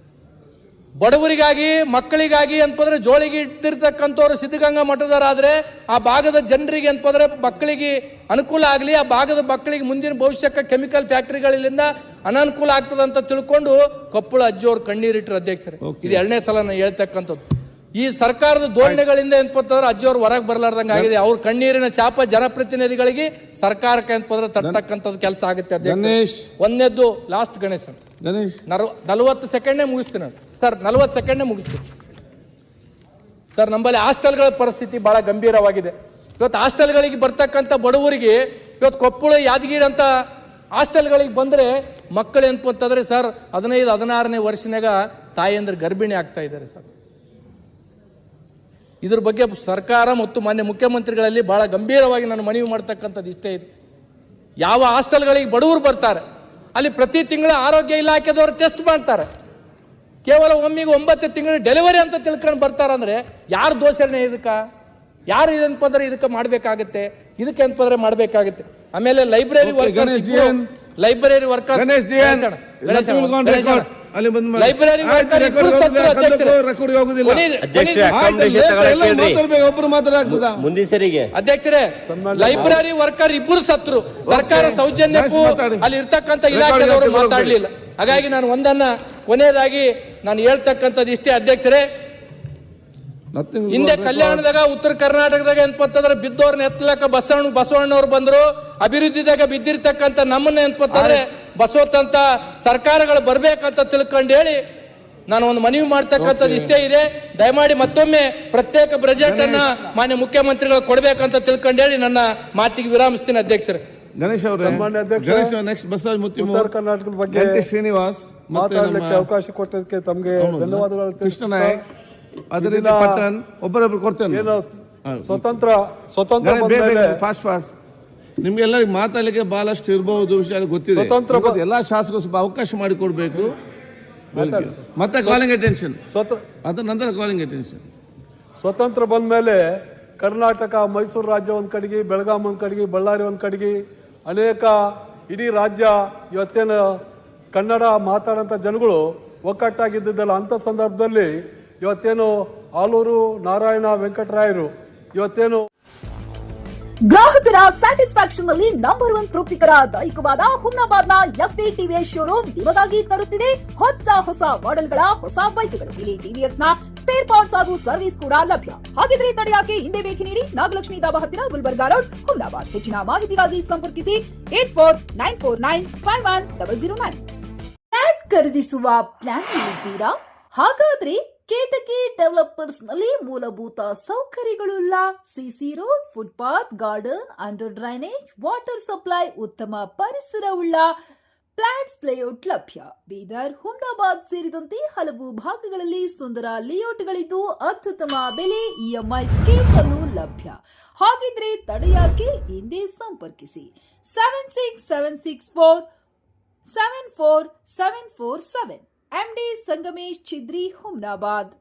ಬಡವರಿಗಾಗಿ ಮಕ್ಕಳಿಗಾಗಿ ಅಂತಂದ್ರೆ ಜೋಳಿಗೆ ಇಟ್ಟಿರ್ತಕ್ಕಂಥವ್ರು ಸಿದ್ಧಗಂಗಾ ಮಠದವರಾದ್ರೆ ಆ ಭಾಗದ ಜನರಿಗೆ ಅಂತಂದ್ರೆ ಮಕ್ಕಳಿಗೆ ಅನುಕೂಲ ಆಗಲಿ, ಆ ಭಾಗದ ಮಕ್ಕಳಿಗೆ ಮುಂದಿನ ಭವಿಷ್ಯಕ್ಕೆ ಕೆಮಿಕಲ್ ಫ್ಯಾಕ್ಟರಿಗಳಿಂದ ಅನಾನುಕೂಲ ಆಗ್ತದಂತ ತಿಳ್ಕೊಂಡು ಕೊಪ್ಪಳ ಅಜ್ಜಿಯವ್ರು ಕಣ್ಣೀರಿಟ್ರು ಅಧ್ಯಕ್ಷರೇ. ಇದು 2ನೇ ಸಲ ನಾನು ಹೇಳ್ತಕ್ಕಂಥದ್ದು. ಈ ಸರ್ಕಾರದ ಧೋರಣೆಗಳಿಂದ ಏನಪ್ಪಂತಂದ್ರೆ ಅಜ್ಜಿಯವ್ರು ಹೊರಗೆ ಬರಲಾರ್ದಂಗ ಆಗಿದೆ. ಅವ್ರ ಕಣ್ಣೀರಿನ ಚಾಪ ಜನಪ್ರತಿನಿಧಿಗಳಿಗೆ ಸರ್ಕಾರಕ್ಕೆ ಏನಪ್ಪಂದ್ರೆ ತರ್ತಕ್ಕಂಥದ್ದು ಕೆಲಸ ಆಗುತ್ತೆ ಅಧ್ಯಕ್ಷ. ಒಂದನೇದ್ದು ಲಾಸ್ಟ್ ಗಣೇಶ್ 40 ಸೆಕೆಂಡ್ನೇ ಮುಗಿಸ್ತೀನಿ ನಾನು ಸರ್, 40 ಸೆಕೆಂಡ್ನೇ ಮುಗಿಸ್ತೀನಿ ಸರ್. ನಮ್ಮಲ್ಲಿ ಹಾಸ್ಟೆಲ್ಗಳ ಪರಿಸ್ಥಿತಿ ಬಹಳ ಗಂಭೀರವಾಗಿದೆ. ಇವತ್ತು ಹಾಸ್ಟೆಲ್ಗಳಿಗೆ ಬರ್ತಕ್ಕಂಥ ಬಡವರಿಗೆ ಇವತ್ತು ಕೊಪ್ಪಳ ಯಾದಗಿರಿ ಅಂತ ಹಾಸ್ಟೆಲ್ಗಳಿಗೆ ಬಂದ್ರೆ ಮಕ್ಕಳು ಏನಪ್ಪಂತಂದ್ರೆ ಸರ್ 15-16ನೇ ವರ್ಷನಾಗ ತಾಯಿಯಂದ್ರೆ ಗರ್ಭಿಣಿ ಆಗ್ತಾ ಇದ್ದಾರೆ ಸರ್. ಇದ್ರ ಬಗ್ಗೆ ಸರ್ಕಾರ ಮತ್ತು ಮಾನ್ಯ ಮುಖ್ಯಮಂತ್ರಿಗಳಲ್ಲಿ ಬಹಳ ಗಂಭೀರವಾಗಿ ನಾನು ಮನವಿ ಮಾಡ್ತಕ್ಕಂಥದ್ದು ಇಷ್ಟೇ ಇದೆ. ಯಾವ ಹಾಸ್ಟೆಲ್ಗಳಿಗೆ ಬಡವರು ಬರ್ತಾರೆ ಅಲ್ಲಿ ಪ್ರತಿ ತಿಂಗಳ ಆರೋಗ್ಯ ಇಲಾಖೆದವರು ಟೆಸ್ಟ್ ಮಾಡ್ತಾರೆ. ಕೇವಲ ಒಮ್ಮಿಗೆ 9 ತಿಂಗಳು ಡೆಲಿವರಿ ಅಂತ ತಿಳ್ಕೊಂಡು ಬರ್ತಾರಂದ್ರೆ ಯಾರು ದೋಷಣೆ ಯಾರು ಇದನ್ಪಂದ್ರೆ ಇದಕ್ಕೆ ಮಾಡ್ಬೇಕಾಗತ್ತೆ, ಇದಕ್ಕೆ ಎಂತಂದ್ರೆ ಮಾಡ್ಬೇಕಾಗತ್ತೆ. ಆಮೇಲೆ ಲೈಬ್ರರಿ ವರ್ಕರ್ಸ್ ಲೈಬ್ರರಿ ವರ್ಕರ್ ಅಧ್ಯಕ್ಷರೇ, ಲೈಬ್ರರಿ ವರ್ಕರ್ ಇಬ್ಬರು ಸತ್ರು. ಸರ್ಕಾರ ಸೌಜನ್ಯಕ್ಕೂ ಅಲ್ಲಿ ಇರ್ತಕ್ಕಂಥ ಇಲಾಖೆದವರು ಮಾತಾಡ್ಲಿಲ್ಲ. ಹಾಗಾಗಿ ನಾನು ಒಂದನ್ನ ಕೊನೆಯದಾಗಿ ನಾನು ಹೇಳ್ತಕ್ಕಂಥದ್ದು ಇಷ್ಟೇ ಅಧ್ಯಕ್ಷರೇ. ಹಿಂದೆ ಕಲ್ಯಾಣದಾಗ ಉತ್ತರ ಕರ್ನಾಟಕದಾಗ ಏನಪ್ಪಂತಂದ್ರೆ ಬಿದ್ದವ್ರನ್ನ ಎತ್ತಲಕ್ಕ ಬಸವಣ್ಣವ್ರು ಬಂದ್ರು. ಅಭಿವೃದ್ಧಿದಾಗ ಬಿದ್ದಿರ್ತಕ್ಕಂಥ ನಮ್ಮನ್ನ ಏನಪ್ಪಂತಂದ್ರೆ ಬಸವತಂತ ಸರ್ಕಾರಗಳು ಬರ್ಬೇಕಂತ ತಿಳ್ಕೊಂಡು ಹೇಳಿ ನಾನು ಒಂದು ಮನವಿ ಮಾಡ್ತಕ್ಕಂಥದ್ದು ಇಷ್ಟೇ ಇದೆ. ದಯಮಾಡಿ ಮತ್ತೊಮ್ಮೆ ಪ್ರತ್ಯೇಕ ಬಜೆಟ್ ಅನ್ನ ಮಾನ್ಯ ಮುಖ್ಯಮಂತ್ರಿಗಳು ಕೊಡ್ಬೇಕಂತ ತಿಳ್ಕೊಂಡು ಹೇಳಿ ನನ್ನ ಮಾತಿಗೆ ವಿರಾಮಿಸ್ತೀನಿ ಅಧ್ಯಕ್ಷರೇ. ಗಣೇಶ್ ಅವರೇ, ನೆಕ್ಸ್ಟ್ ಬಸವರಾಜ ಮುತ್ತಿ ಉತ್ತರ ಕರ್ನಾಟಕದ ಬಗ್ಗೆ ಶ್ರೀನಿವಾಸ್ ಮಾತಾಡಲಿಕ್ಕೆ ಅವಕಾಶ ಕೊಟ್ಟದಕ್ಕೆ ತಮಗೆ ಧನ್ಯವಾದಗಳು. ಕೃಷ್ಣ ನಾಯಕ್, ಅದರಿಂದ ಪಟ್ಟಣ್ ಒಬ್ಬರೊಬ್ರು ಕೊಡ್ತೇನೆ. ಸ್ವತಂತ್ರ ಫಾಸ್ಟ್ ನಿಮ್ಗೆಲ್ಲ ಮಾತಾಡಲಿಕ್ಕೆ ಬಹಳಷ್ಟು ಇರಬಹುದು ವಿಷಯ ಗೊತ್ತಿದೆ. ಎಲ್ಲಾ ಶಾಸಕರು ಸ್ವಲ್ಪ ಅವಕಾಶ ಮಾಡಿಕೊಡ್ಬೇಕು. ಮತ್ತೆ ಕಾಲಿಂಗ್ ಅಟೆನ್ಷನ್, ಅದ ನಂತರ ಕಾಲಿಂಗ್ ಅಟೆನ್ಷನ್. ಸ್ವತಂತ್ರ ಬಂದ ಮೇಲೆ ಕರ್ನಾಟಕ, ಮೈಸೂರು ರಾಜ್ಯ ಒಂದ್ ಕಡೆಗೆ, ಬೆಳಗಾಂ ಒಂದ್ ಕಡೆಗೆ, ಬಳ್ಳಾರಿ ಒಂದ್ ಕಡೆಗೆ, ಅನೇಕ ಇಡೀ ರಾಜ್ಯ ಇವತ್ತೇನು ಕನ್ನಡ ಮಾತಾಡೋಂಥ ಜನಗಳು ಒಕ್ಕಟ್ಟಾಗಿದ್ದಲ್ಲ. ಅಂತ ಸಂದರ್ಭದಲ್ಲಿ ಇವತ್ತೇನು ಆಲೂರು ನಾರಾಯಣ ವೆಂಕಟರಾಯರು ಇವತ್ತೇನು ಗ್ರಾಹಕರ ಸ್ಯಾಟಿಸ್ಫ್ಯಾಕ್ಷನ್ ನಲ್ಲಿ ನಂಬರ್ 1 ತೃಪ್ತಿಕರ ದೈಹಿಕವಾದ ಹುಮ್ನಾಬಾದ್ನ ಎಸ್ವಿ ಟಿವಿಎಸ್ ಶೋರೂಮ್ ನಿಮಗಾಗಿ ತರುತ್ತಿದೆ ಹೊಸ ಮಾಡೆಲ್ಗಳ ಹೊಸ ಬೈಕ್ಗಳು. ಇಲ್ಲಿ ಟಿವಿಎಸ್ ನ ಸ್ಪೇರ್ ಪಾರ್ಟ್ಸ್ ಹಾಗೂ ಸರ್ವಿಸ್ ಕೂಡ ಲಭ್ಯ. ಹಾಗಿದ್ರೆ ತಡೆಯಾಕೆ ಹಿಂದೆ ಭೇಟಿ ನೀಡಿ, ನಾಗಲಕ್ಷ್ಮಿ ಧಾಬಾ ಹತ್ತಿರ, ಗುಲ್ಬರ್ಗಾ ರೋಡ್, ಹುಮ್ನಾಬಾದ್. ಹೆಚ್ಚಿನ ಮಾಹಿತಿಗಾಗಿ ಸಂಪರ್ಕಿಸಿ 8494951009. ಫ್ಲಾಟ್ ಖರೀದಿಸುವ ಪ್ಲಾನ್ ಇದ್ದೀರಾ? ಹಾಗಾದ್ರೆ ಕೇತಕಿ ಡೆವಲಪರ್ಸ್ ನಲ್ಲಿ ಮೂಲಭೂತ ಸೌಕರ್ಯಗಳುಳ್ಳ CC road, footpath, garden, under drainage, water supply, ಉತ್ತಮ ಪರಿಸರವುಳ್ಳ ಫ್ಲಾಟ್ಸ್ ಲೇಔಟ್ ಲಭ್ಯ. ಬೀದರ್, ಹುಮ್ನಾಬಾದ್ ಸೇರಿದಂತೆ ಹಲವು ಭಾಗಗಳಲ್ಲಿ ಸುಂದರ ಲೇಔಟ್ಗಳಿದ್ದು ಅತ್ಯುತ್ತಮ ಬೆಲೆ, ಇಎಂಐ ಸ್ಕೀಮ್ ಅನ್ನು ಲಭ್ಯ. ಹಾಗಿದ್ರೆ ತಡೆಯಾಕೆ, ಹಿಂದೆ ಸಂಪರ್ಕಿಸಿ 7676474747. MD ಸಂಗಮೇಶ್ ಚಿದ್ರಿ, ಹುಮ್ನಾಬಾದ್.